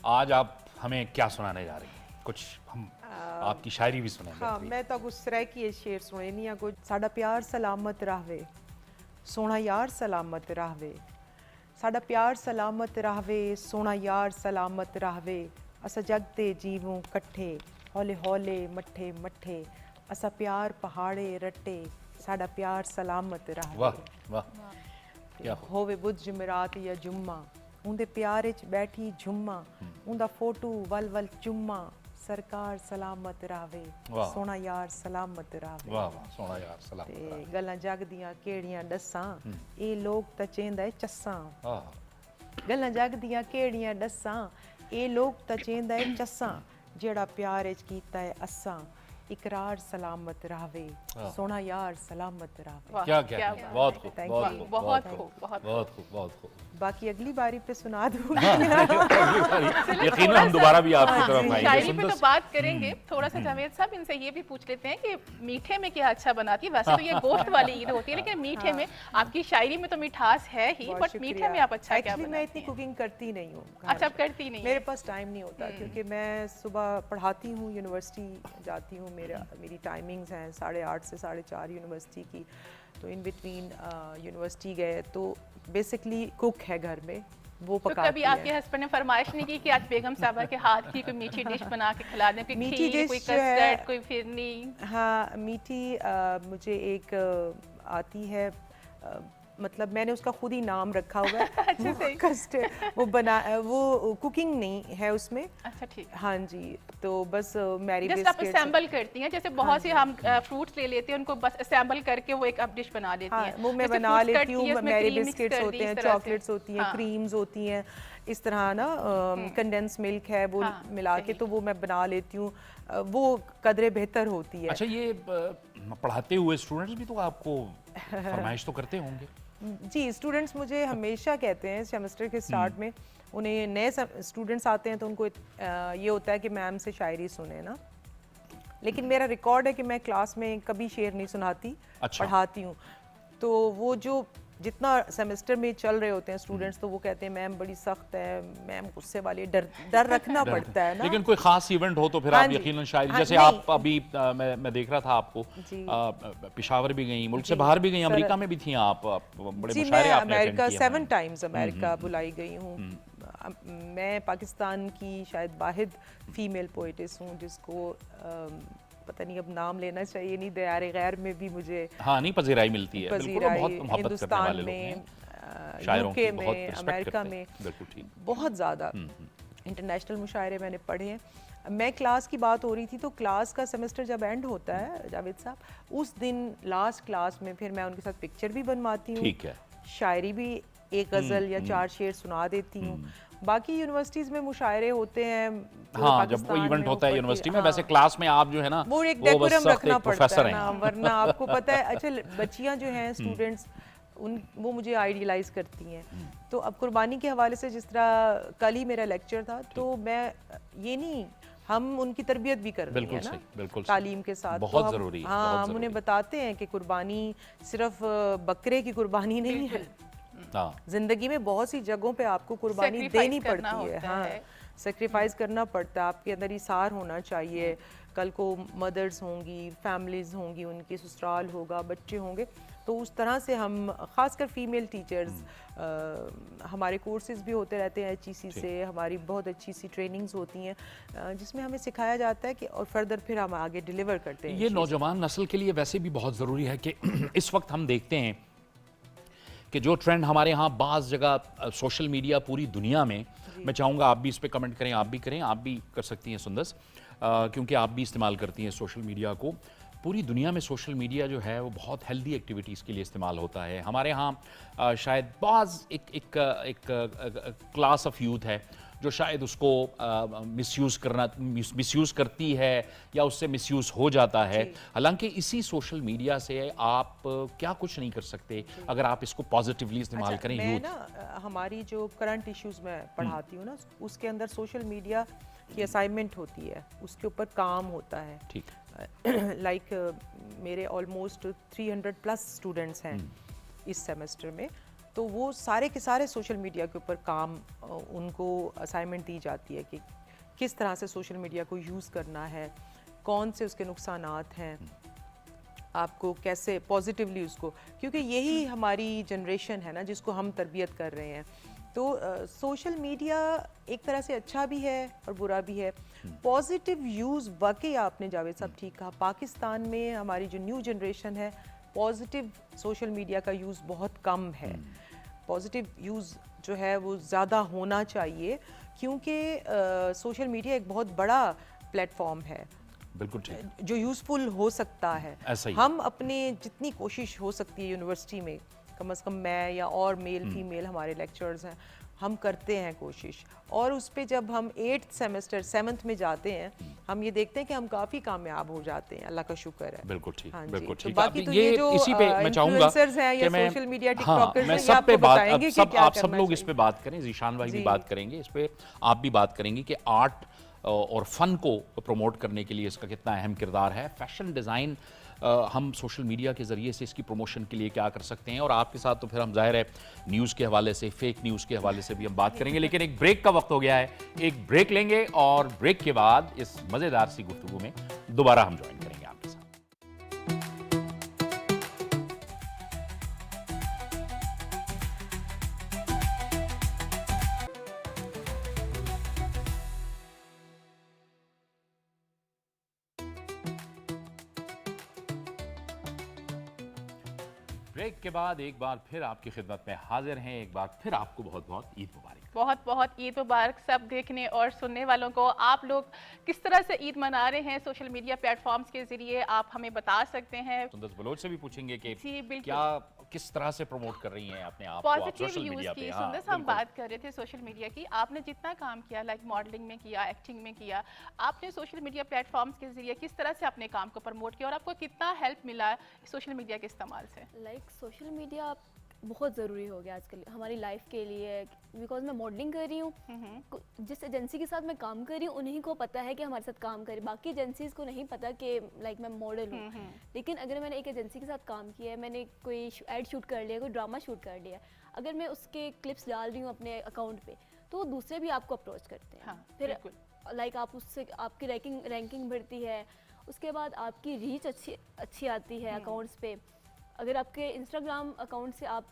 आज आप हमें क्या सुनाने जा रही हैं? कुछ हम आपकी शायरी भी सुनेंगे। हाँ, मैं तो उस तरह की ये शेर सुने नहीं कुछ। साडा प्यार सलामत रहवे, सोना यार सलामत रहवे, साडा प्यार सलामत रहवे, सोना यार सलामत रहवे, असा जगते जीवों कट्ठे, हौले हौले मट्ठे मट्ठे, असा प्यार पहाड़े रट्टे, साडा प्यार सलामत रहवे। वाह वाह, क्या हो। होवे बुध जुमेरात या जुम्मा, उंदे प्यारे च बैठी झुम्मा, उंदा फोटो वल वल चुम्मा, सरकार सलामत रहवे, वाह। सोना यार सलामत रहवे। वाह वाह, सोना यार सलाम। ते गल्लां जगदियां केड़ियां दस्सां, ए लोग तां चेंदा है चस्सां। गल्लां जगदियां केड़ियां दस्सां, ए लोग तां चेंदा है चस्सां, जेड़ा प्यार च कीता है असां, इकरार सलामत रहवे, सोना यार सलामत रहवे। वाह, क्या क्या, बात बहुत है। खूब, Thank बहुत you. खूब, बहुत खूब, खूब, बहुत बहुत खूब, बहुत खूब। बाकी अगली बारी पे सुना दूंगी। यकीनन हम दोबारा भी आपकी तरफ आएंगे। शायरी पे सुंदर तो बात करेंगे। थोड़ा सा जावेद साहब इनसे ये भी पूछ लेते हैं कि मीठे में क्या अच्छा बनाती है। वैसे तो ये गोश्त वाली ईद होती है, लेकिन मीठे में आपकी शायरी में तो मिठास है ही, बहुत बट शुक्रिया। मीठे में आप अच्छा क्या Actually, मैं बनाती इतनी हैं? कुकिंग करती नहीं हूँ घर अच्छा, आप में। करती नहीं मेरे हैं। पास टाइम नहीं होता क्योंकि मैं सुबह पढ़ाती हूँ, यूनिवर्सिटी जाती हूँ। मेरी टाइमिंग्स हैं 8:30 से 4:30 यूनिवर्सिटी की। तो इन बिटवीन यूनिवर्सिटी गए तो बेसिकली कुक है घर में, वो तो पकाती कभी आपके है। हस्बैंड ने फरमाइश नहीं की कि आज बेगम साहबा के हाथ की कोई मीठी डिश बना के खिला दें? कोई मीठी खीर, डिश कोई जो है- कस्टर्ड, कोई फिरनी? हाँ, मीठी मुझे एक आती है, मतलब मैंने उसका खुद ही नाम रखा हुआ है। अच्छा, सही। कस्टर्ड वो कुकिंग नहीं है उसमें। अच्छा, ठीक। हाँ जी, तो बस मैरी जस्ट आप असेंबल करती हैं, जैसे बहुत से हम फ्रूट्स ले लेते हैं, उनको बस असेंबल करके वो एक अब डिश बना लेती हाँ, हैं। वो मैं जैसे बना fruits cut लेती हूँ। किए, उसमें मैरी cream mix बिस्किट्स कर होते दी हैं, इस तरह से। चॉकलेट्स होती हैं, हाँ। क्रीम्स होती हैं, इस तरह ना कंडेंस मिल्क है वो हाँ, मिला के, सही। तो वो मैं बना लेती हूँ। वो कदरे बेहतर होती है। अच्छा, ये पढ़ाते हुए स्टूडेंट्स भी तो आपको फरमाइश तो करते होंगे? जी, स्टूडेंट्स मुझे हमेशा कहते हैं सेमेस्टर के स्टार्ट में, उन्हें नए स्टूडेंट्स आते हैं तो उनको ये होता है कि मैम से शायरी सुने ना। लेकिन मेरा रिकॉर्ड है कि मैं क्लास में कभी शेर नहीं सुनाती, अच्छा। पढ़ाती हूँ। तो वो जो जितना सेमेस्टर में चल रहे होते हैं स्टूडेंट्स, तो वो कहते हैं मैम बड़ी सख्त है, मैम गुस्से वाली है, डर रखना पड़ता है ना। लेकिन कोई खास इवेंट हो तो फिर हाँ आप जी। यकीनन शायरी, हाँ, जैसे नहीं। आप अभी मैं देख रहा था आपको जी। पेशावर भी गई, मुल्क से बाहर भी गई, अमेरिका में भी थी आप, बड़े जी, मुशायरे मैं आपने attend अमेरिका किए 7 हैं। टाइम्स अमेरिका बुलाई गई हूँ। मैं पाकिस्तान की शायद वाहिद फीमेल पोइटिस हूँ जिसको पता नहीं अब नाम लेना चाहिए नहीं, दयारे गैर में भी मुझे हाँ, नहीं पजीराई मिलती है, बिल्कुल, पजीराई, बहुत मोहब्बत करने हिंदुस्तान वाले लोग में, हैं, शायरों की यूके बहुत में, रिस्पेक्ट अमेरिका करते में हैं। बिल्कुल ठीक। बहुत ज़्यादा इंटरनेशनल मुशायरे मैंने पढ़े हैं। मैं क्लास की बात हो रही थी, तो क्लास का सेमेस्टर जब एंड होता है जावेद साहब, उस दिन लास्ट क्लास में फिर मैं उनके साथ पिक्चर भी बनवाती हूँ, ठीक है। शायरी भी एक गज़ल या 4 शेर सुना देती हूँ। बाकी यूनिवर्सिटीज़ में मुशायरे होते हैं, पूरे हाँ, जब वो पाकिस्तान इवेंट में होता है ऊपर यूनिवर्सिटी की- में, वैसे हाँ। क्लास में आप जो है ना, वो एक बस डेकोरम सख्त रखना एक पड़ता प्रोफेसर है ना, हैं। वरना आपको पता है। अच्छा, बच्चियां जो हैं स्टूडेंट्स, वो मुझे आइडियलाइज करती हैं। तो अब कुर्बानी के हवाले से, जिस तरह कल ही मेरा लेक्चर था, तो मैं ये नहीं हम उनकी तरबियत भी कर रहे बिल्कुल हैं ना, सही, बिल्कुल सही। तालीम के साथ। बहुत तो हम- ज़रूरी है, हाँ, बहुत हम उन्हें ज़रूरी। बताते हैं कि कुर्बानी सिर्फ बकरे की कुर्बानी नहीं है, हाँ, जिंदगी में बहुत सी जगहों पे आपको कुर्बानी Sacrifice देनी करना पड़ती है। होता हाँ, है। सेक्रीफाइस करना पड़ता है, आपके अंदर इसार होना चाहिए। कल को मदर्स होंगी, फैमिलीज होंगी, उनके ससुराल होगा, बच्चे होंगे, तो उस तरह से हम खासकर फीमेल टीचर्स हमारे कोर्सेज भी होते रहते हैं HEC से, हमारी बहुत अच्छी सी ट्रेनिंग्स होती हैं जिसमें हमें सिखाया जाता है कि और फर्दर फिर हम आगे डिलीवर करते हैं ये नौजवान नस्ल के लिए वैसे भी बहुत ज़रूरी है कि इस वक्त हम देखते हैं कि जो ट्रेंड हमारे यहाँ बाज़ जगह सोशल मीडिया पूरी दुनिया में, मैं चाहूँगा आप भी इस पे कमेंट करें, आप भी करें, आप भी कर सकती हैं सुंदस, क्योंकि आप भी इस्तेमाल करती हैं सोशल मीडिया को। पूरी दुनिया में सोशल मीडिया जो है वो बहुत हेल्दी एक्टिविटीज़ के लिए इस्तेमाल होता है। हमारे यहाँ शायद बाज़ एक क्लास ऑफ यूथ है जो शायद उसको मिसयूज़ करती है या उससे मिसयूज़ हो जाता है। हालांकि इसी सोशल मीडिया से आप क्या कुछ नहीं कर सकते अगर आप इसको पॉजिटिवली इस्तेमाल करें। मैं यूथ ना हमारी जो करंट इश्यूज में पढ़ाती हूँ ना, उसके अंदर सोशल मीडिया की असाइनमेंट होती है, उसके ऊपर काम होता है। ठीक, लाइक मेरे ऑलमोस्ट 300 प्लस स्टूडेंट्स हैं इस सेमेस्टर में, तो वो सारे के सारे सोशल मीडिया के ऊपर काम उनको असाइनमेंट दी जाती है कि किस तरह से सोशल मीडिया को यूज़ करना है, कौन से उसके नुकसानात हैं, आपको कैसे पॉजिटिवली उसको, क्योंकि यही हमारी जनरेशन है ना जिसको हम तरबियत कर रहे हैं। तो सोशल मीडिया एक तरह से अच्छा भी है और बुरा भी है। पॉजिटिव यूज़ वाकई आपने जावेद साहब ठीक कहा, पाकिस्तान में हमारी जो न्यू जनरेशन है पॉजिटिव सोशल मीडिया का यूज़ बहुत कम है। पॉजिटिव यूज़ जो है वो ज़्यादा होना चाहिए, क्योंकि सोशल मीडिया एक बहुत बड़ा प्लेटफॉर्म है बिल्कुल ठीक, जो यूज़फुल हो सकता है। ऐसा ही। हम अपने जितनी कोशिश हो सकती है यूनिवर्सिटी में, कम से कम मैं या और मेल फीमेल हमारे लेक्चरर्स हैं, हम करते हैं कोशिश, और उस पे जब हम 8th सेमेस्टर 7th में जाते हैं हम ये देखते हैं कि हम काफ़ी कामयाब हो जाते हैं, अल्लाह का शुक्र है। बिल्कुल ठीक, हाँ जी। बिल्कुल तो ठीक। बाकी अब तो ये जो इसी पे मैं चाहूंगा influencers हैं या कि मैं सोशल मीडिया हाँ, टिकटॉकर्स मैं हैं, ये सब पे आपको बात, बताएंगे अब कि सब क्या आप सब करना लोग इस चाहिए। पे बात करें, जीशान भाई भी जी। बात करेंगे इस पे, आप भी बात करेंगे कि आर्ट और फन को प्रमोट करने के लिए इसका कितना अहम किरदार है। फैशन डिज़ाइन हम सोशल मीडिया के ज़रिए से इसकी प्रमोशन के लिए क्या कर सकते हैं, और आपके साथ तो फिर हम जाहिर है न्यूज़ के हवाले से, फेक न्यूज़ के हवाले से भी हम बात करेंगे। लेकिन एक ब्रेक का वक्त हो गया है, एक ब्रेक लेंगे और ब्रेक के बाद इस मज़ेदार सी गुफ्तगू में दोबारा हम ज्वाइन करेंगे आपके साथ। ब्रेक के बाद एक बार फिर आपकी खिदमत में हाजिर हैं। एक बार फिर आपको बहुत बहुत ईद मुबारक। बहुत बहुत ईद मुबारक सब देखने और सुनने वालों को। आप लोग किस तरह से ईद मना रहे हैं सोशल मीडिया प्लेटफॉर्म्स के जरिए, आप हमें बता सकते हैं। सुंदर बलोच से भी पूछेंगे कि जी, बिल्कुल। क्या किस तरह से प्रमोट कर रही हैं अपने आप को आप पॉजिटिव सोशल यूज मीडिया की। पे। सुंदर साहब हम बिल्कुल। बात कर रहे थे सोशल मीडिया की, आपने जितना काम किया, लाइक मॉडलिंग में किया, एक्टिंग में किया, आपने सोशल मीडिया प्लेटफॉर्म्स के जरिए किस तरह से अपने काम को प्रमोट किया और आपको कितना हेल्प मिला सोशल मीडिया के इस्तेमाल से? लाइक सोशल मीडिया बहुत ज़रूरी हो गया आजकल हमारी लाइफ के लिए, बिकॉज मैं मॉडलिंग कर रही हूँ। जिस एजेंसी के साथ मैं काम कर रही हूँ उन्हीं को पता है कि हमारे साथ काम करे, बाकी एजेंसीज को नहीं पता कि लाइक मैं मॉडल हूँ। लेकिन अगर मैंने एक एजेंसी के साथ काम किया है, मैंने कोई एड शूट कर लिया, कोई ड्रामा शूट कर लिया, अगर मैं उसके क्लिप्स डाल रही हूँ अपने अकाउंट पे, तो दूसरे भी आपको अप्रोच करते हैं। हाँ, फिर बिल्कुल। लाइक आप उससे आपकी रैंकिंग बढ़ती है, उसके बाद आपकी रीच अच्छी आती है अकाउंट्स पे। अगर आपके इंस्टाग्राम अकाउंट से आप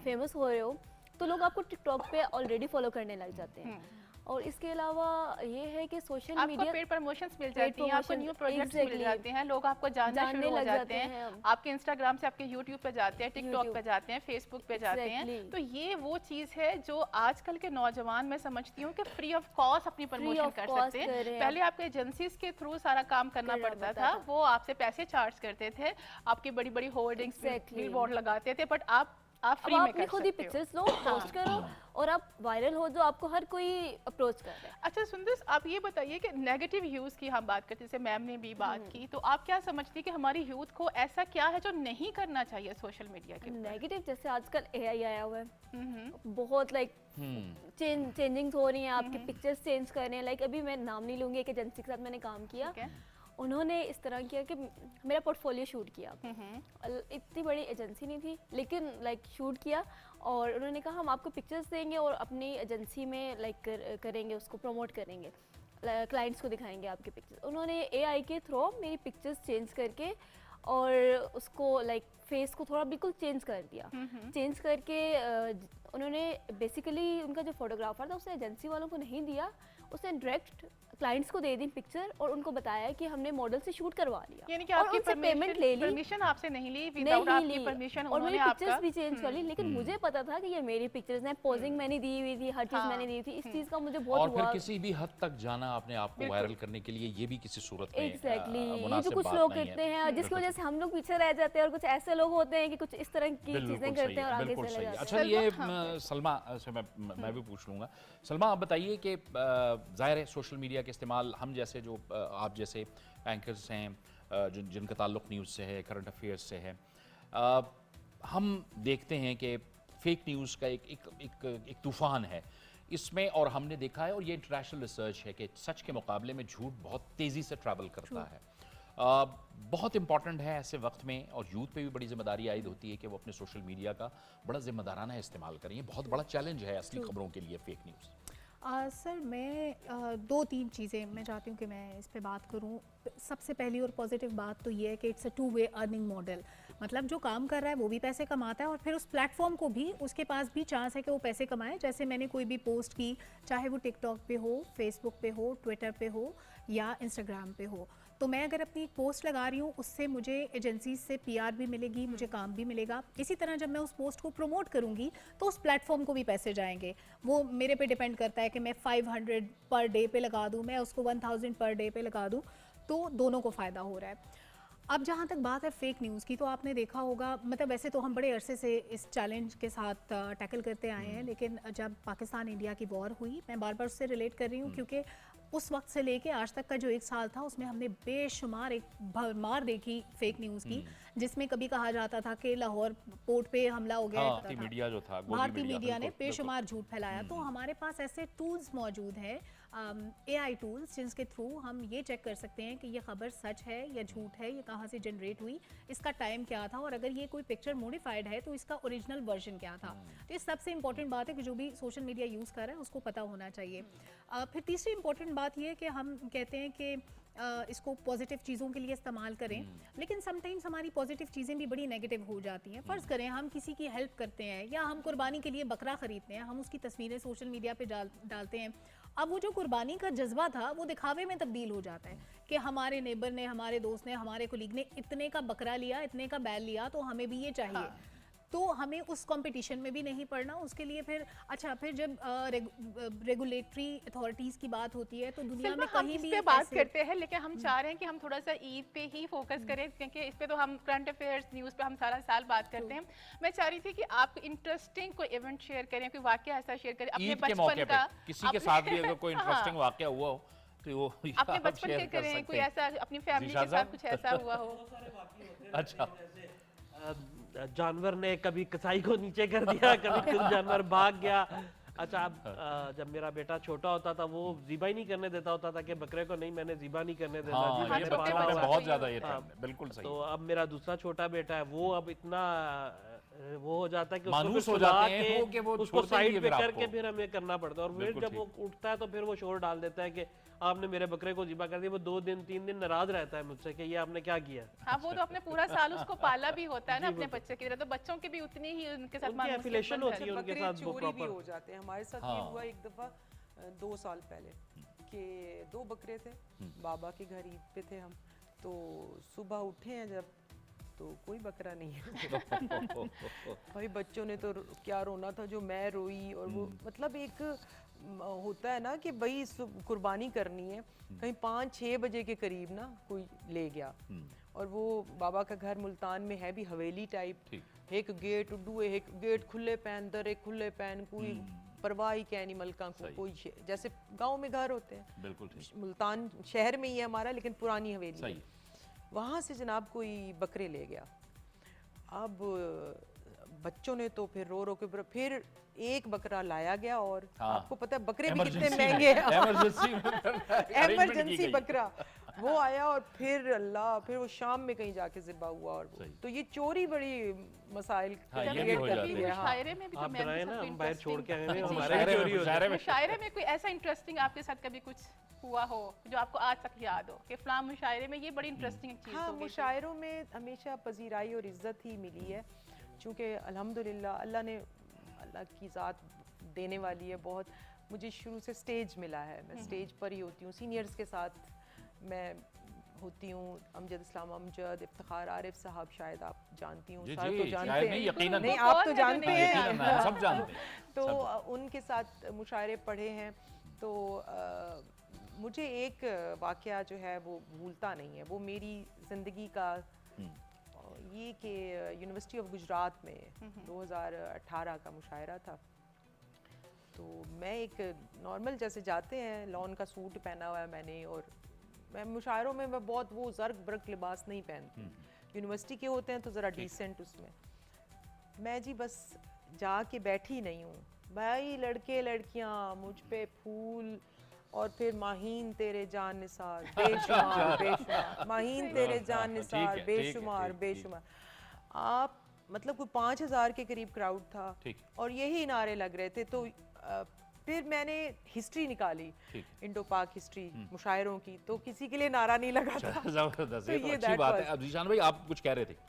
फेमस हो रहे हो तो लोग आपको टिकटॉक पे ऑलरेडी फॉलो करने लग जाते हैं। और इसके अलावा ये है कि सोशल आपको मीडिया पेड प्रमोशंस मिल जाती हैं, आपको न्यू प्रोजेक्ट्स मिल जाते हैं, लोग आपको जानना जानने शुरू हो लग जाते जाते हैं। हैं। आपके इंस्टाग्राम से आपके यूट्यूब पे जाते हैं, टिकटॉक पे जाते हैं, फेसबुक पे जाते हैं। Exactly. तो ये वो चीज़ है जो आजकल के नौजवान मैं समझती हूँ कि फ्री ऑफ कॉस्ट अपनी प्रमोशन of कर cost सकते कर हैं। रहे हैं। पहले आपके एजेंसीज के थ्रू सारा काम करना पड़ता था, वो आपसे पैसे चार्ज करते थे, आपकी बड़ी बड़ी होर्डिंग्स Exactly. बिल बोर्ड लगाते थे, बट आप आप अब free में आप अपनी कर खुद ही सकते हो। पिक्चर्स लो, पोस्ट करो और आप वायरल हो, जो आपको हर कोई अप्रोच कर रहा है। अच्छा सुंदर, आप ये बताइए कि नेगेटिव यूज़ की हम बात करते हैं, जैसे मैम ने भी बात की, तो आप क्या समझती है कि हमारी यूथ को ऐसा क्या है जो नहीं करना चाहिए सोशल मीडिया के ऊपर? नेगेटिव जैसे आजकल एआई आया हुआ है, बहुत लाइक चेंजिंग हो रही हैं, आपकी पिक्चर्स चेंज कर रहे हैं। लाइक अभी मैं नाम नहीं लूंगी, एक एजेंसी के साथ मैंने काम किया, ठीक है। उन्होंने इस तरह किया कि मेरा पोर्टफोलियो शूट किया। इतनी बड़ी एजेंसी नहीं थी, लेकिन लाइक शूट किया और उन्होंने कहा हम आपको पिक्चर्स देंगे और अपनी एजेंसी में लाइक करेंगे, उसको प्रमोट करेंगे, क्लाइंट्स को दिखाएंगे आपके पिक्चर्स। उन्होंने एआई के थ्रू मेरी पिक्चर्स चेंज करके और उसको लाइक फेस को थोड़ा बिल्कुल चेंज कर दिया। चेंज करके उन्होंने बेसिकली उनका जो फोटोग्राफर था उसने एजेंसी वालों को नहीं दिया, उसने डायरेक्ट क्लाइंट्स को दे दी पिक्चर और उनको बताया कि हमने मॉडल से शूट करवा लिया, यानी कि और आपकी उनसे पेमेंट ले ली, परमिशन आपसे नहीं ली, नहीं विदाउट आपकी ली, परमिशन और मेरी उन्होंने पिक्चर्स आपका भी चेंज कर ली। लेकिन मुझे पता था कि ये मेरी पिक्चर्स हैं, पोजिंग मैंने दी हुई थी, हर चीज़ मैंने दी थी। इस चीज़ का मुझे बहुत और फिर हुआ। किसी भी हद तक जाना अपने आप को वायरल करने के लिए, ये भी किसी सूरत में एग्जैक्टली ये जो मुनासिब कुछ बात लोग नहीं है। करते हैं, जिसकी वजह से हम लोग पीछे रह जाते हैं, और कुछ ऐसे लोग होते हैं कि कुछ इस तरह की बिल्कुल चीजें सही करते हैं और है, आगे बिल्कुल चले सही है। जाते अच्छा हैं। ये सलमा से मैं भी पूछ लूँगा। सलमा, आप बताइए कि ज़ाहिर है सोशल मीडिया के इस्तेमाल हम जैसे जो आप जैसे एंकर्स हैं जिनका ताल्लुक़ न्यूज़ से है, करंट अफेयर्स से है, हम देखते हैं कि फेक न्यूज़ का एक तूफ़ान है इसमें, और हमने देखा है और ये इंटरनेशनल रिसर्च है कि सच के मुकाबले में झूठ बहुत तेज़ी से ट्रैवल करता है। बहुत इंपॉर्टेंट है ऐसे वक्त में, और यूथ पे भी बड़ी जिम्मेदारी आयद होती है कि वो अपने सोशल मीडिया का बड़ा जिम्मेदाराना इस्तेमाल करें। ये बहुत बड़ा चैलेंज है असली खबरों के लिए, फेक न्यूज़। सर मैं दो तीन चीज़ें मैं चाहती हूँ कि मैं इस पे बात करूँ। सबसे पहली और पॉजिटिव बात तो ये है कि it's a two way earning model, मतलब जो काम कर रहा है वो भी पैसे कमाता है और फिर उस प्लेटफॉर्म को भी, उसके पास भी चांस है कि वो पैसे कमाए। जैसे मैंने कोई भी पोस्ट की, चाहे वो टिकटॉक पे हो, फेसबुक पे हो, ट्विटर पे हो या इंस्टाग्राम पे हो, तो मैं अगर अपनी पोस्ट लगा रही हूँ उससे मुझे एजेंसी से पीआर भी मिलेगी, मुझे काम भी मिलेगा। इसी तरह जब मैं उस पोस्ट को प्रमोट करूँगी तो उस प्लेटफॉर्म को भी पैसे जाएंगे। वो मेरे पे डिपेंड करता है कि मैं 500 पर डे पे लगा दूँ, मैं उसको 1000 पर डे पे लगा दूँ, तो दोनों को फ़ायदा हो रहा है। अब जहाँ तक बात है फेक न्यूज़ की, तो आपने देखा होगा, मतलब वैसे तो हम बड़े अरसे से इस चैलेंज के साथ टैकल करते आए हैं, लेकिन जब पाकिस्तान इंडिया की वॉर हुई, मैं बार बार उससे रिलेट कर रही हूँ क्योंकि उस वक्त से लेके आज तक का जो एक साल था उसमें हमने बेशुमार एक भरमार देखी फेक न्यूज़ की, जिसमें कभी कहा जाता था कि लाहौर पोर्ट पे हमला हो गया। भारतीय मीडिया जो था, भारतीय मीडिया ने बेशुमार झूठ फैलाया। तो हमारे पास ऐसे टूल्स मौजूद हैं, एआई टूल्स, जिनके थ्रू हम ये चेक कर सकते हैं कि ये खबर सच है या झूठ है, ये कहाँ से जनरेट हुई, इसका टाइम क्या था, और अगर ये कोई पिक्चर मॉडिफाइड है तो इसका ओरिजिनल वर्जन क्या था। तो ये सबसे इंपॉर्टेंट बात है कि जो भी सोशल मीडिया यूज़ कर रहा है उसको पता होना चाहिए। फिर तीसरी इंपॉर्टेंट बात ये है कि हम कहते हैं कि इसको पॉजिटिव चीज़ों के लिए इस्तेमाल करें, लेकिन समटाइम्स हमारी पॉजिटिव चीज़ें भी बड़ी नेगेटिव हो जाती हैं। फ़र्ज़ करें हम किसी की हेल्प करते हैं या हम कुर्बानी के लिए बकरा ख़रीदते हैं, हम उसकी तस्वीरें सोशल मीडिया पे डालते हैं। अब वो जो कुर्बानी का जज्बा था वो दिखावे में तब्दील हो जाता है कि हमारे नेबर ने, हमारे दोस्त ने, हमारे कोलीग ने इतने का बकरा लिया, इतने का बैल लिया, तो हमें भी ये चाहिए। तो हमें उस कंपटीशन में भी नहीं पड़ना। उसके लिए फिर अच्छा, फिर जब रेगुलेटरी अथॉरिटीज़ की बात होती है तो दुनिया में हम कहीं इस भी पे बात करते हैं, लेकिन हम चाह रहे हैं कि हम थोड़ा सा ईद पे ही फोकस करें, क्योंकि इस पे तो हम करंट अफेयर्स न्यूज़ पे हम सारा साल बात करते हैं। मैं चाह रही थी कि आप इंटरेस्टिंग कोई इवेंट शेयर करें, कोई वाकया ऐसा शेयर करें अपने ईद के मौके बचपन पे का, किसी के साथ भी अगर कोई इंटरेस्टिंग वाकया हुआ हो तो वो अपने आप बचपन शेयर के कर करें, सकते कोई हैं। ऐसा अपनी फैमिली के शाह साथ साहब? कुछ ऐसा हुआ हो। अच्छा, जानवर ने कभी कसाई को नीचे कर दिया, कभी खुद जानवर भाग गया। अच्छा, अब जब मेरा बेटा छोटा होता था वो ज़िबा ही नहीं करने देता होता था कि बकरे को नहीं, मैंने ज़िबा नहीं करने देता, हाँ, ज़िबा ये ने छोटे पाला बचपन में हुआ है। बहुत ज्यादा ये हाँ, trend है, बिल्कुल सही। तो अब मेरा दूसरा छोटा बेटा है, वो अब इतना वो हो जाता है कि उसको मायूस फिर हो जाते सुला हैं के वो कि वो उसको छोड़ते नहीं साइड है पे फिर करके आपको। फिर हमें करना पड़ता है। और फिर बिल्कुल जब वो उठता है तो फिर वो शोर डाल देता है कि आपने मेरे बकरे को ज़िबा कर दिया। वो 2 दिन 3 दिन नाराज रहता है मुझसे कि ये आपने क्या किया। हाँ, वो तो अपने पूरा साल उसको पाला भी होता है ना अपने बच्चे की तरह, तो बच्चों की भी उतनी ही उनके साथ उनकी मानूसियत affiliation बन होती है जाती उनके बकरे साथ, वो चोरी भी proper। हो जाते हैं। हमारे साथ हाँ। ये हुआ एक दफ़ा 2 साल पहले कि 2 बकरे थे, बाबा के घर ईद पे थे हम, तो सुबह उठे हैं जब, तो कोई बकरा नहीं है। भाई बच्चों ने तो क्या रोना था, जो मैं रोई। और वो मतलब एक होता है ना कि भाई कुर्बानी करनी है, कहीं 5-6 बजे के करीब ना कोई ले गया, और वो बाबा का घर मुल्तान में है भी हवेली टाइप, ठीक। एक गेट उड्डू है, एक गेट खुले पैन दर एक खुले पैन, कोई परवाह ही क्या नहीं मलका को, सही। कोई जैसे गांव में घर होते हैं, बिल्कुल ठीक, मुल्तान शहर में ही है हमारा लेकिन पुरानी हवेली सही। है। वहाँ से जनाब कोई बकरे ले गया। अब बच्चों ने तो फिर रो रो के फिर एक बकरा लाया गया, और हाँ। आपको पता है बकरे भी कितने Emergency में- महंगे हैं। emergency में arrangement की इमरजेंसी गई। बकरा वो आया, और फिर अल्लाह, फिर वो शाम में कहीं जाके ज़िबा हुआ, और सही। तो ये चोरी बड़ी मसाइल हाँ, ये भी क्रिएट हो करती जाते है। हैं। हाँ। मुशायरे में भी आप जो मैं डराए भी ना, सबको हम बाहर छोड़ के आए हैं, interesting- हमारे मुशायरे चोरी में- हो मुशायरे में मुशायरे में कोई ऐसा इंटरेस्टिंग आपके साथ कभी कुछ हुआ हो जो आपको आज तक याद हो कि फलां मुशायरे में ये बड़ी इंटरेस्टिंग चीज़ हाँ, हो गई थी? मुशायरों में हमेशा पजीराई और इज्जत ही मिली है, चूँकि अल्हम्दुलिल्लाह अल्लाह की ज़ात देने वाली है बहुत। मुझे शुरू से स्टेज मिला है, मैं स्टेज पर ही होती हूँ, सीनियर्स के साथ मैं होती हूँ। अमजद इस्लाम अमजद, इफ्तिखार आरिफ साहब, शायद आप जानती हूँ, जी, साहब जी, तो शायद जानते नहीं, हैं। यकीनन। नहीं, वो आप कौन तो है जो जानते नहीं हैं। यकीनन, हाँ, सब जानते हैं। तो सब। उनके साथ मुशायरे पढ़े हैं, तो मुझे एक वाक़या जो है वो भूलता नहीं है, वो मेरी ज़िंदगी का ये कि यूनिवर्सिटी ऑफ गुजरात में 2018 का मुशायरा था। तो मैं एक नॉर्मल जैसे जाते हैं, लॉन का सूट पहना हुआ है मैंने, और मैं मुशायरों में मैं बहुत वो ज़र्क बर्क लिबास नहीं पहनती, यूनिवर्सिटी के होते हैं तो ज़रा डिसेंट उसमें। मैं जी बस जाके बैठी नहीं हूँ, भाई लड़के लड़कियाँ मुझ पे फूल, और फिर माहीन तेरे जान निसार बेशुमार बेशुमार, माहीन तेरे जान ठीक निसार है, ठीक है, बेशुमार ठीक, बेशुमार। आप मतलब कोई 5000 के करीब क्राउड था, ठीक। और यही नारे लग रहे थे। तो फिर मैंने हिस्ट्री निकाली, ठीक। इंडो पाक हिस्ट्री मुशायरों की, तो किसी के लिए नारा नहीं लगा था। जबरदस्त, तो ये तो ये अच्छी that बात was- है। अब जीशान भाई आप कुछ कह रहे थे।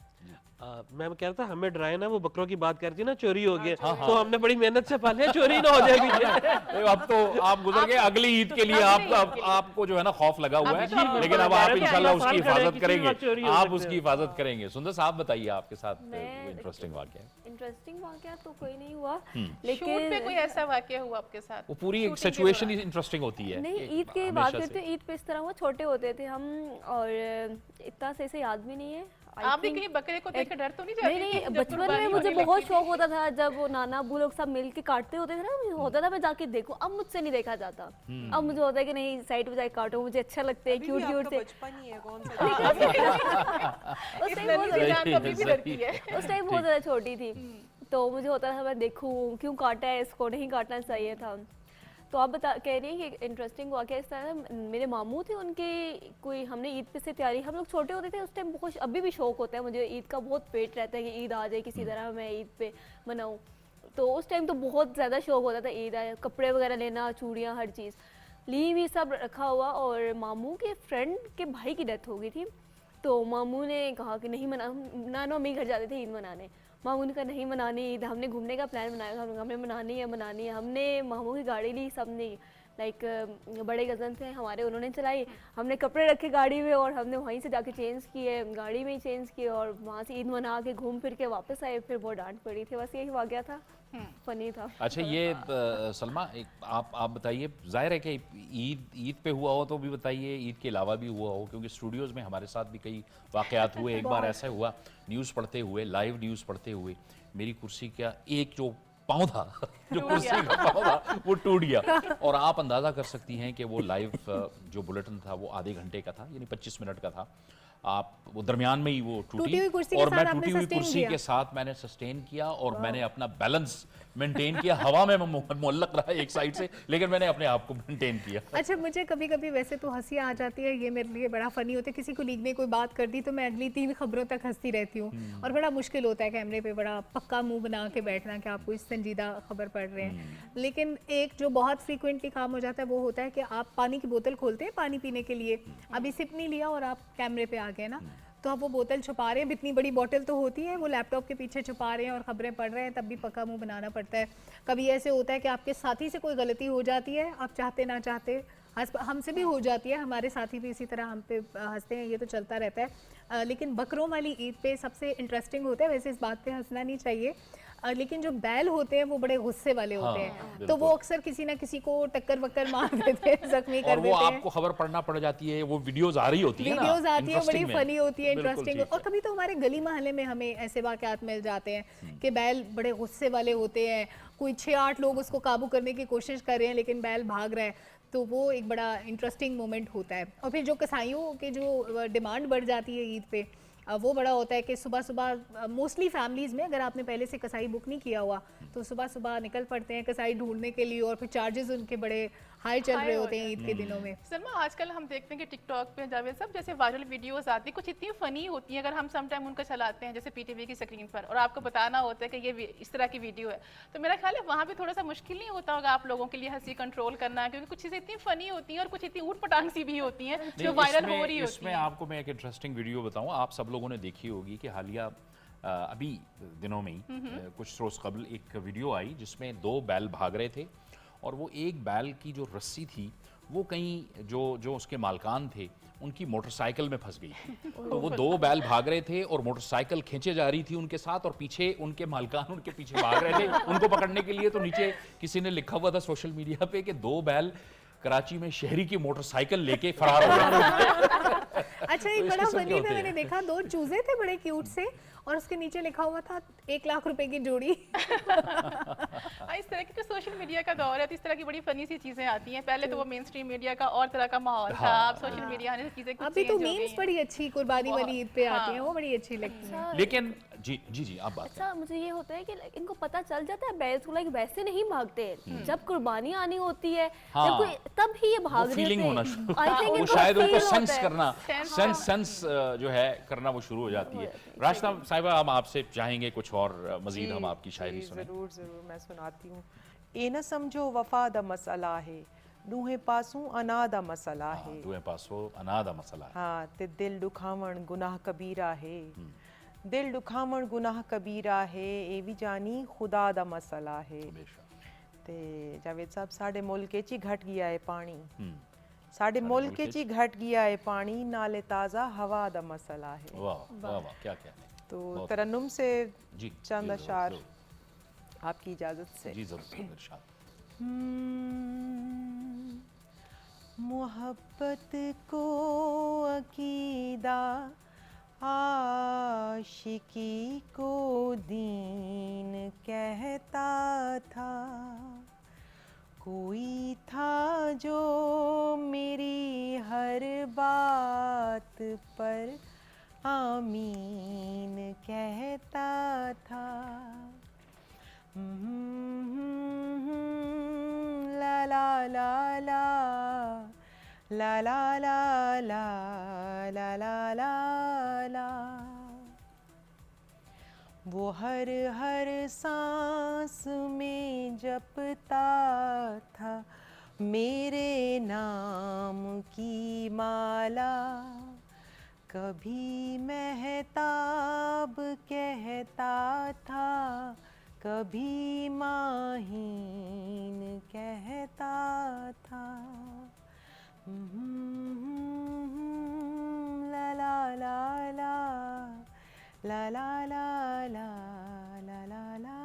मैं कह रहा था हमें डराए ना, वो बकरों की बात करती ना, चोरी हो गया, हाँ, तो हमने बड़ी मेहनत से पाले, चोरी ना हो जाए पीछे। अब तो आप गुजर गए, अगली ईद के लिए आपको जो है ना खौफ लगा हुआ है, लेकिन अब आप इंशाल्लाह उसकी हिफाजत करेंगे, आप उसकी हिफाजत करेंगे। सुंदर साहब बताइए आपके साथ मैं- इंटरेस्टिंग वाकया। इंटरेस्टिंग वाक़या तो कोई नहीं हुआ, शूट पे लेकिन कोई ऐसा वाकया हुआ आपके साथ? वो पूरी एक शूटिंग के सिचुएशन दौरान? ही इंटरेस्टिंग होती है। नहीं, ईद की हमेशा बात से। करते हैं। ईद पे इस तरह हुआ, छोटे होते थे हम, और इतना सही से याद भी नहीं है। I आप भी think- कहीं बकरे को देख डर तो नहीं जाती नहीं थी नहीं, जब बचपन कुर्बानी में मुझे होने बहुत लगती शौक होता था, जब वो नाना अब्बू लोग सब मिल के काटते होते थे ना, मुझे होता था मैं जाके देखूं। अब मुझसे नहीं देखा जाता, अब मुझे होता है कि नहीं, साइड पे जाके काटो, मुझे अच्छा लगता है, अभी क्यूट भी क्यूट आपका से। बचपन ही है, कौन सा उस इस टाइम नन्ही बहुत सी ज़्यादा- जान तो अभी भी डरती है। उस टाइम बहुत ज़्यादा छोटी थी, तो मुझे होता था मैं देखूं क्यों काटा है इसको, नहीं काटना चाहिए था। तो आप कह रही हैं कि इंटरेस्टिंग वाक़या इस तरह, मेरे मामू थे, उनके कोई हमने ईद पे से तैयारी, हम लोग छोटे होते थे उस टाइम, बहुत अभी भी शौक होता है मुझे ईद का, बहुत पेट रहता है कि ईद आ जाए किसी तरह मैं ईद पे मनाऊँ। तो उस टाइम तो बहुत ज़्यादा शौक होता था ईद आए, कपड़े वगैरह लेना, चूड़ियाँ, हर चीज़ ली भी, सब रखा हुआ। और मामू के फ्रेंड के भाई की डेथ हो गई थी, तो मामू ने कहा कि नहीं नाना मम्मी घर जाते थे ईद मनाने, मामू ने कहा नहीं मनानी ईद, हमने घूमने का प्लान बनाया था, हमने मनानी है। हमने मामू की गाड़ी ली, सबने लाइक बड़े कज़न थे हमारे, उन्होंने चलाई, हमने कपड़े रखे गाड़ी में, और हमने वहीं से जाके चेंज किए, गाड़ी में ही चेंज किए, और वहाँ से ईद मना के घूम फिर के वापस आए। फिर बहुत डांट पड़ी थी, बस यही वाक़या था, फनी था। अच्छा, ये सलमा एक आप बताइए, जाहिर है कि ईद पे हुआ हो तो भी बताइए, ईद के अलावा भी हुआ हो, क्योंकि स्टूडियोज़ में हमारे साथ भी कई वाक़यात हुए। एक बार ऐसा हुआ, न्यूज़ पढ़ते हुए, लाइव न्यूज़ पढ़ते हुए, मेरी कुर्सी का एक जो पाँव था, जो कुर्सी का पाँव था, वो टूट गया। और आप अंदाज़ा कर सकती हैं कि वो लाइव जो बुलेटिन था वो आधे घंटे का था, यानी 25 मिनट का था। आप वो दरमियान में ही वो टूटी हुई कुर्सी टूटी, के और मैं साथ आपने टूटी हुई sustain कुर्सी किया। के साथ मैंने सस्टेन किया, और मैंने अपना बैलेंस मेंटेन किया। हवा में मुअल्लक रहा एक साइड से, लेकिन मैंने अपने आप को मेंटेन किया। अच्छा, मुझे कभी कभी वैसे तो हंसी आ जाती है, ये मेरे लिए बड़ा फनी होता है। किसी कोलीग ने कोई बात कर दी तो मैं अगली 3 खबरों तक हंसती रहती हूँ, और बड़ा मुश्किल होता है कैमरे पे बड़ा पक्का मुंह बना के बैठना कि आप कोई संजीदा खबर पढ़ रहे हैं। लेकिन एक जो बहुत फ्रीक्वेंटली काम हो जाता है वो होता है कि आप पानी की बोतल खोलते हैं पानी पीने के लिए, अभी सिप नहीं लिया और आप कैमरे पे आ गए ना, तो आप वो बोतल छुपा रहे हैं, इतनी बड़ी बोतल तो होती है, वो लैपटॉप के पीछे छुपा रहे हैं और खबरें पढ़ रहे हैं, तब भी पक्का मुंह बनाना पड़ता है। कभी ऐसे होता है कि आपके साथी से कोई गलती हो जाती है, आप चाहते ना चाहते, हमसे भी हो जाती है, हमारे साथी भी इसी तरह हम पे हंसते हैं, ये तो चलता रहता है। लेकिन बकरों वाली ईद पे सबसे इंटरेस्टिंग होता है, वैसे इस बात पे हंसना नहीं चाहिए, लेकिन जो बैल होते हैं वो बड़े गुस्से वाले होते हैं, तो वो अक्सर किसी ना किसी को टक्कर वक्कर मार देते हैं, जख्मी और कर वो देते हैं। आपको खबर पढ़ना पड़ जाती है, वो वीडियोज आ रही होती है ना, वीडियोस आती है, बड़ी interesting में। फनी होती है, बिल्कुल इंटरेस्टिंग। ठीक और है। कभी तो हमारे गली मोहल्ले में हमें ऐसे वाकयात मिल जाते हैं कि बैल बड़े गुस्से वाले होते हैं, कोई 6-8 लोग उसको काबू करने की कोशिश कर रहे हैं लेकिन बैल भाग रहा है, तो वो एक बड़ा इंटरेस्टिंग मोमेंट होता है। और फिर जो कसाईयों के जो डिमांड बढ़ जाती है ईद पे, वो बड़ा होता है कि सुबह सुबह मोस्टली फैमिलीज़ में अगर आपने पहले से कसाई बुक नहीं किया हुआ तो सुबह सुबह निकल पड़ते हैं कसाई ढूंढने के लिए, और फिर चार्जेस उनके बड़े हाई चल रहे होते हैं ईद के दिनों में। सलमा, आजकल हम देखते हैं कि टिकटॉक पे जावेद साहब जैसे वायरल वीडियोस आती हैं, कुछ इतनी फनी होती हैं, अगर हम सम टाइम उनका चलाते हैं जैसे पीटीवी की स्क्रीन पर और आपको बताना होता है कि ये इस तरह की वीडियो है, तो मेरा ख्याल है वहाँ पे थोड़ा सा मुश्किल नहीं होता होगा आप लोगों के लिए हंसी कंट्रोल करना, क्योंकि कुछ चीज़ें इतनी फनी होती हैं और कुछ इतनी ऊट पटांग सी भी होती हैं जो नहीं, वायरल हो इसमें- रही होती इसमें हैं। आपको मैं एक इंटरेस्टिंग वीडियो बताऊं, आप सब लोगों ने देखी होगी कि हालिया अभी दिनों में ही कुछ रोज कबल एक वीडियो आई जिसमें 2 बैल भाग रहे थे और वो एक बैल की जो रस्सी थी वो कहीं जो उसके मालकान थे उनकी मोटरसाइकिल में फंस गई थी। तो वो 2 बैल भाग रहे थे और मोटरसाइकिल खींचे जा रही थी उनके साथ, और पीछे उनके मालकान उनके पीछे भाग रहे थे उनको पकड़ने के लिए। तो नीचे किसी ने लिखा हुआ था सोशल मीडिया पे कि 2 बैल कराची में शहरी की मोटरसाइकिल लेके फरार हो गए। अच्छा, एक इस बड़ा किस्म के फनी होते था, हैं। मैंने देखा 2 चूजे थे बड़े क्यूट से और उसके नीचे लिखा हुआ था 1 लाख रुपए की जोड़ी। इस तरह की सोशल मीडिया का दौर है तो इस तरह की बड़ी फनी सी चीजें आती हैं। पहले तो वो मेन स्ट्रीम मीडिया का और तरह का माहौल था, अब सोशल मीडिया आने से चीजें कुछ अभी तो change हो गई मीम्स हैं। बड़ी अच्छी कुर्बानी वाली ईद पे आती हाँ। हैं, वो बड़ी अच्छी लगती हैं। अच्छा, लेकिन जी जी जी आप बात अच्छा मुझे ये होता है कि like, इनको पता चल जाता है बैल्स को, लाइक वैसे नहीं भागते, जब कुर्बानी आनी होती है हाँ। जब कोई तब ही ये भाग रहे फीलिंग थे। होना शुरू, I think वो इनको शायद उनको feel होता सेंस है। करना, Sense सेंस जो है करना वो शुरू हो जाती है। राशिदा साहिबा, हम आपसे चाहेंगे कुछ और मजीद हम आपकी शायरी जी, सुने। ज़रूर ज़रूर मैं सुनाती हूँ। ए न समझो वफा दा मसला है, दूहे पासों अना दा मसला है। दुए पासो अनादा मसला है। हाँ, ते दिल दुखावण गुनाह कबीरा है, दिल दुखावण गुनाह कबीरा है, ए भी जानी खुदा दा मसला है। बेशक। ते जावेद साहब, साढ़े मुल्क च ही घट गया है पानी, साढ़े मुल्क मुल्क च ही घट गया है पानी, नाले ताज़ा हवा दा मसला है। वाह वाह वाह, क्या क्या तो बहुत- तरन्नुम से जी चंद जी, अशार जरूर, आपकी इजाज़त से। जी जरूर इरशाद। मोहब्बत को अकीदा, आशिकी को दीन कहता था, कोई था जो मेरी हर बात पर आमीन कहता था। ला ला ला ला ला ला ला ला ला ला ला ला। वो हर हर सांस में जपता था मेरे नाम की माला, कभी महताब कहता था, कभी माहीन कहता था। ला ला ला ला ला ला ला ला ला ला ला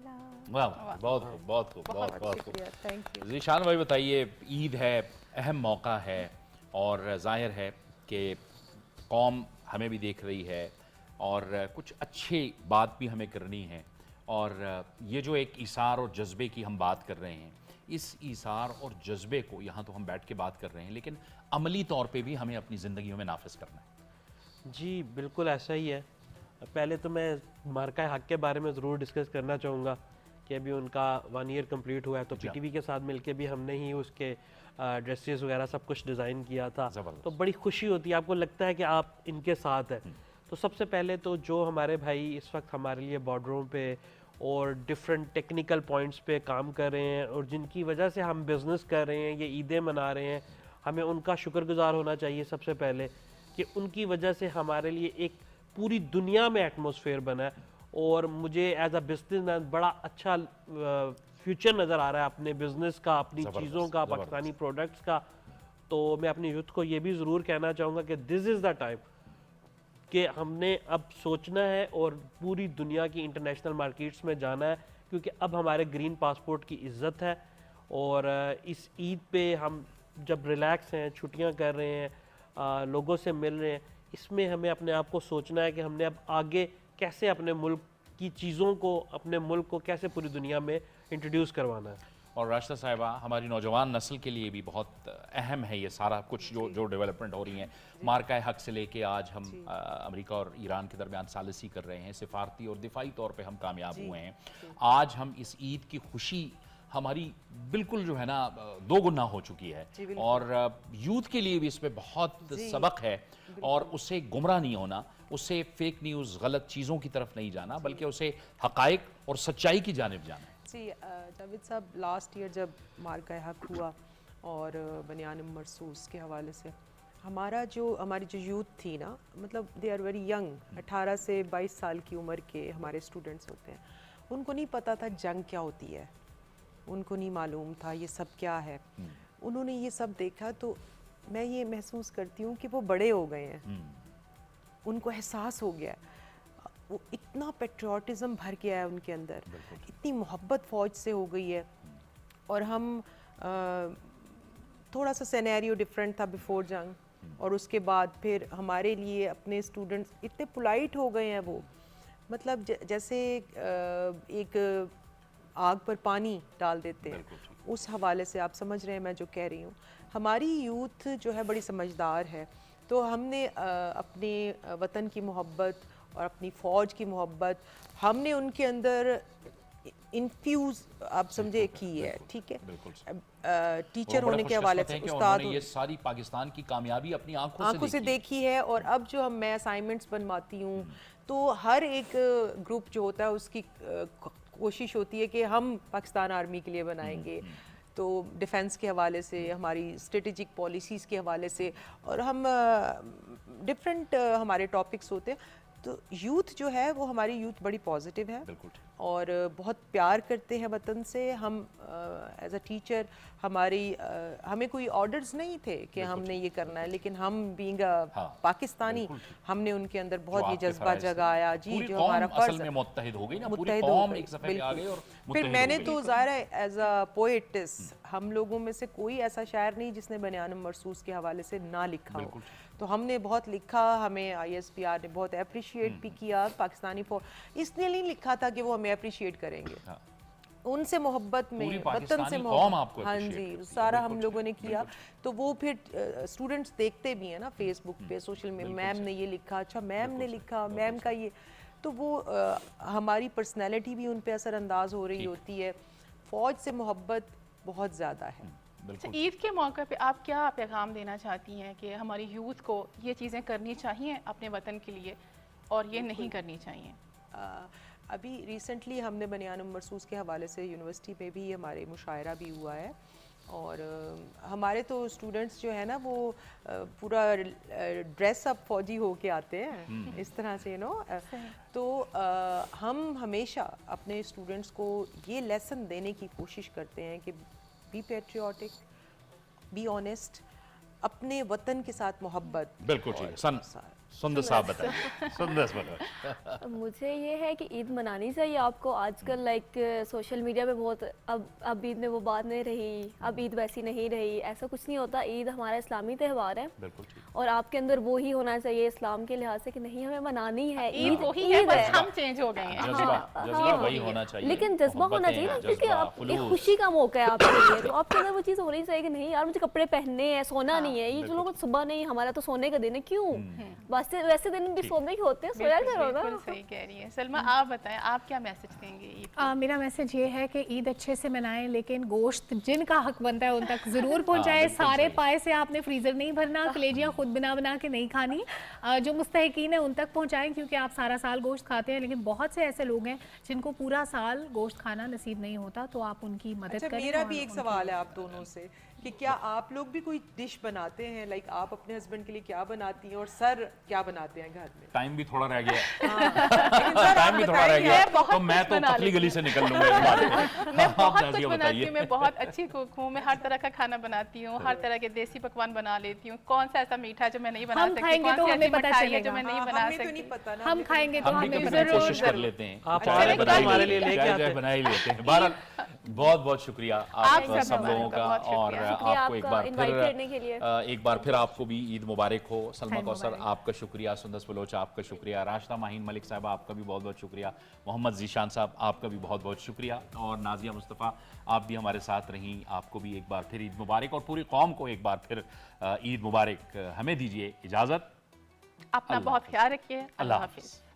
ला। वाह वाह, बहुत खूब बहुत खूब बहुत बहुत खूब। शुक्रिया, थैंक यू। ज़ीशान भाई बताइए, ईद है, अहम मौका है और जाहिर है कि कौम हमें भी देख रही है और कुछ अच्छी बात भी हमें करनी है, और ये जो एक ईसार और जज्बे की हम बात कर रहे हैं, इस ईसार और जज्बे को यहाँ तो हम बैठ के बात कर रहे हैं, लेकिन अमली तौर पे भी हमें अपनी ज़िंदगियों में नाफिज करना है। जी बिल्कुल ऐसा ही है। पहले तो मैं मार्का हक के बारे में ज़रूर डिस्कस करना चाहूँगा कि अभी उनका 1 ईयर कंप्लीट हुआ है, तो पीटीवी के साथ मिलके भी हमने ही उसके ड्रेसेस वगैरह सब कुछ डिज़ाइन किया था। ज़बरदस्त। तो बड़ी खुशी होती है, आपको लगता है कि आप इनके साथ हैं। तो सबसे पहले तो जो हमारे भाई इस वक्त हमारे लिए बॉर्डरों पे और डिफरेंट टेक्निकल पॉइंट्स पे काम कर रहे हैं और जिनकी वजह से हम बिज़नेस कर रहे हैं, ये ईदें मना रहे हैं, हमें उनका शुक्रगुजार होना चाहिए सबसे पहले कि उनकी वजह से हमारे लिए एक पूरी दुनिया में एटमॉस्फेयर बना है। और मुझे एज अ बिजनेसमैन बड़ा अच्छा फ्यूचर नज़र आ रहा है अपने बिज़नेस का, अपनी ज़बरदस्त, चीज़ों का, ज़बरदस्त। पाकिस्तानी प्रोडक्ट्स का। तो मैं अपनी यूथ को ये भी ज़रूर कहना चाहूँगा कि दिस इज़ द टाइम कि हमने अब सोचना है और पूरी दुनिया की इंटरनेशनल मार्केट्स में जाना है, क्योंकि अब हमारे ग्रीन पासपोर्ट की इज्जत है। और इस ईद पे हम जब रिलैक्स हैं, छुट्टियां कर रहे हैं, लोगों से मिल रहे हैं, इसमें हमें अपने आप को सोचना है कि हमने अब आगे कैसे अपने मुल्क की चीज़ों को, अपने मुल्क को कैसे पूरी दुनिया में इंट्रोड्यूस करवाना है। और राशिदा साहिबा, हमारी नौजवान नस्ल के लिए भी बहुत अहम है ये सारा कुछ जो डेवलपमेंट हो रही है। मार्का हक से लेके आज हम अमेरिका और ईरान के दरमियान सालिसी कर रहे हैं, सिफारती और दिफाई तौर पे हम कामयाब हुए हैं। आज हम इस ईद की खुशी हमारी बिल्कुल जो है ना दो गुना हो चुकी है, और यूथ के लिए भी इसमें बहुत सबक है। और उससे गुमराह नहीं होना, उससे फेक न्यूज़, गलत चीज़ों की तरफ नहीं जाना, बल्कि उसे हकाइक और सच्चाई की जानिब जाना है। जी जावेद साहब, लास्ट ईयर जब मार्का हक हुआ और बनियान मरसूस के हवाले से हमारी जो यूथ थी ना, मतलब दे आर वेरी यंग, 18 से 22 साल की उम्र के हमारे स्टूडेंट्स होते हैं। उनको नहीं पता था जंग क्या होती है, उनको नहीं मालूम था ये सब क्या है। उन्होंने ये सब देखा तो मैं ये महसूस करती हूँ कि वो बड़े हो गए हैं, उनको एहसास हो गया, वो इतना पेट्रियाटिज़म भर गया है उनके अंदर, इतनी मोहब्बत फ़ौज से हो गई है। और हम थोड़ा सा सिनेरियो डिफरेंट था बिफोर जंग, और उसके बाद फिर हमारे लिए अपने स्टूडेंट्स इतने पोलाइट हो गए हैं। वो मतलब जैसे एक आग पर पानी डाल देते हैं, उस हवाले से आप समझ रहे हैं मैं जो कह रही हूँ। हमारी यूथ जो है बड़ी समझदार है, तो हमने अपने वतन की मोहब्बत और अपनी फ़ौज की मोहब्बत हमने उनके अंदर इन्फ्यूज़, आप समझे, की है। ठीक है, टीचर होने के हवाले से, उस्ताद, ये सारी पाकिस्तान की कामयाबी अपनी आंखों से देखी है। और अब जो मैं असाइनमेंट्स बनवाती हूँ, तो हर एक ग्रुप जो होता है उसकी कोशिश होती है कि हम पाकिस्तान आर्मी के लिए बनाएंगे। तो डिफेंस के हवाले से, हमारी स्ट्रेटेजिक पॉलिसीज़ के हवाले से, और हम डिफरेंट हमारे टॉपिक्स होते हैं। तो यूथ जो है वो हमारी यूथ बड़ी पॉजिटिव है और बहुत प्यार करते हैं वतन से। हम एज अ टीचर हमें कोई ऑर्डर्स नहीं थे कि हमने ये करना है, लेकिन हम बीइंग पाकिस्तानी हमने उनके अंदर बहुत ये जज्बा जगाया। जी, जो हमारा फर्ज है, मुत्तहिद हो गई ना, पूरी कौम एक सफे पे आ गई। और फिर मैंने तो ज़ाहिर है एज अ पोएटिस, हम लोगों में से कोई ऐसा शायर नहीं जिसने बनियान मरसूस के हवाले से ना लिखा हो। तो हमने बहुत लिखा, हमें ISPR ने बहुत अप्रिशिएट भी किया। पाकिस्तानी इसलिए नहीं लिखा था कि वो हमें अप्रिशिएट करेंगे, उनसे मोहब्बत में, वतन से मोहब्बत, हाँ जी, सारा हम लोगों ने किया। तो वो फिर स्टूडेंट्स देखते भी हैं ना फेसबुक पे, सोशल में, मैम ने ये लिखा, अच्छा मैम ने लिखा, मैम का ये, तो वो हमारी पर्सनैलिटी भी उन पे असरअंदाज हो रही होती है। फ़ौज से मोहब्बत बहुत ज़्यादा है। ईद के मौके पे आप क्या पैगाम देना चाहती हैं कि हमारी यूथ को ये चीज़ें करनी चाहिए अपने वतन के लिए और ये नहीं करनी चाहिए? अभी रिसेंटली हमने बनियान मरसूस के हवाले से यूनिवर्सिटी में भी हमारे मुशायरा भी हुआ है, और हमारे तो स्टूडेंट्स जो है ना वो पूरा ड्रेस अप फौजी हो के आते हैं इस तरह से, तो हम हमेशा अपने स्टूडेंट्स को ये लेसन देने की कोशिश करते हैं कि बी पैट्रियोटिक, बी ऑनेस्ट, अपने वतन के साथ मोहब्बत। बिल्कुल ठीक। सुंदर साहब बताएं। सुंदर मुझे ये है कि ईद मनानी चाहिए आपको। आजकल लाइक सोशल मीडिया पे बहुत अब ईद में वो बात नहीं रही, अब ईद वैसी नहीं रही, ऐसा कुछ नहीं होता। ईद हमारा इस्लामी त्यौहार है, और आपके अंदर वो ही होना चाहिए इस्लाम के लिहाज से कि नहीं हमें मनानी है। ईद वही है, बस हम चेंज हो गए हैं। जज्बा वही होना चाहिए, लेकिन जज्बा होना चाहिए ना, क्योंकि आप एक खुशी का मौका है आपके लिए, तो आपके अंदर वो चीज़ होनी चाहिए कि नहीं यार मुझे कपड़े पहनने हैं, सोना नहीं है। ये लोग सुबह नहीं, हमारा तो सोने का दिन है, क्यों? वैसे दिन भी सोने के होते हैं, सोया करो ना। बिल्कुल सही कह रही है। सलमा, आप बताएं, आप क्या मैसेज देंगे ईद? मेरा मैसेज ये है कि ईद अच्छे से मनाएं, लेकिन गोश्त जिनका हक बनता है उन तक ज़रूर पहुंचाएं। सारे पाए से आपने फ्रीज़र नहीं भरना, कलेजियाँ खुद बना के नहीं खानी। जो मुस्तहिकीन है उन तक पहुंचाएं, क्योंकि आप सारा साल गोश्त खाते हैं, लेकिन बहुत से ऐसे लोग हैं जिनको पूरा साल गोश्त खाना नसीब नहीं होता, तो आप उनकी मदद करें। मेरा भी एक सवाल है आप दोनों से, कि क्या आप लोग भी कोई डिश बनाते हैं, लाइक आप अपने हस्बैंड के लिए क्या बनाती हैं और सर क्या बनाते हैं घर में? टाइम भी थोड़ा रह गया लेकिन सर, आप टाइम भी थोड़ा रह बताइए। गया, बहुत तो मैं कुछ तो बना पतली लेती गली से निकल लूंगा इस बात में। मैं आप बहुत कुछ नाज़िया बनाती बताइए। हूँ, मैं बहुत अच्छी कुक हूँ, मैं हर तरह का खाना बनाती हूँ, हर तरह के देसी पकवान बना लेती हूँ। कौन सा ऐसा मीठा है जो मैं नहीं बना हम सकती, खाएंगे कौन तो सी हमें ऐसी पता मिठाई है जो चलेगा। मैं नहीं हाँ, बना हमें तो नहीं सकती। पता ना, हम हमें तो खाएंगे तो हम भी हमें कभी जरूर कभी कोशिश कर जरूर। लेते हैं, आप चाय आए बना ही हमारे लिए लेते हैं, लेके चाय आते हैं। बना ही लेते हैं। बहरहाल बहुत बहुत शुक्रिया आप सब सब लोगों का, बहुत और शुक्रिया। शुक्रिया आपको एक आपका बार invite करने के लिए। फिर एक बार फिर आपको भी ईद मुबारक हो। सलमा ईद कौसर मुबारक। आपका शुक्रिया, सुंदस बलोच आपका शुक्रिया, राशिदा माहीन मलिक साहब आपका भी बहुत बहुत शुक्रिया, मोहम्मद जीशान साहब आपका भी बहुत बहुत शुक्रिया, और नाज़िया मुस्तफ़ा आप भी हमारे साथ रहीं, आपको भी एक बार फिर ईद मुबारक, और पूरी कौम को एक बार फिर ईद मुबारक। हमें दीजिए इजाज़त, अपना बहुत ख्याल रखिए। अल्लाह अल्लाह हाफ़िज़। हाफिज।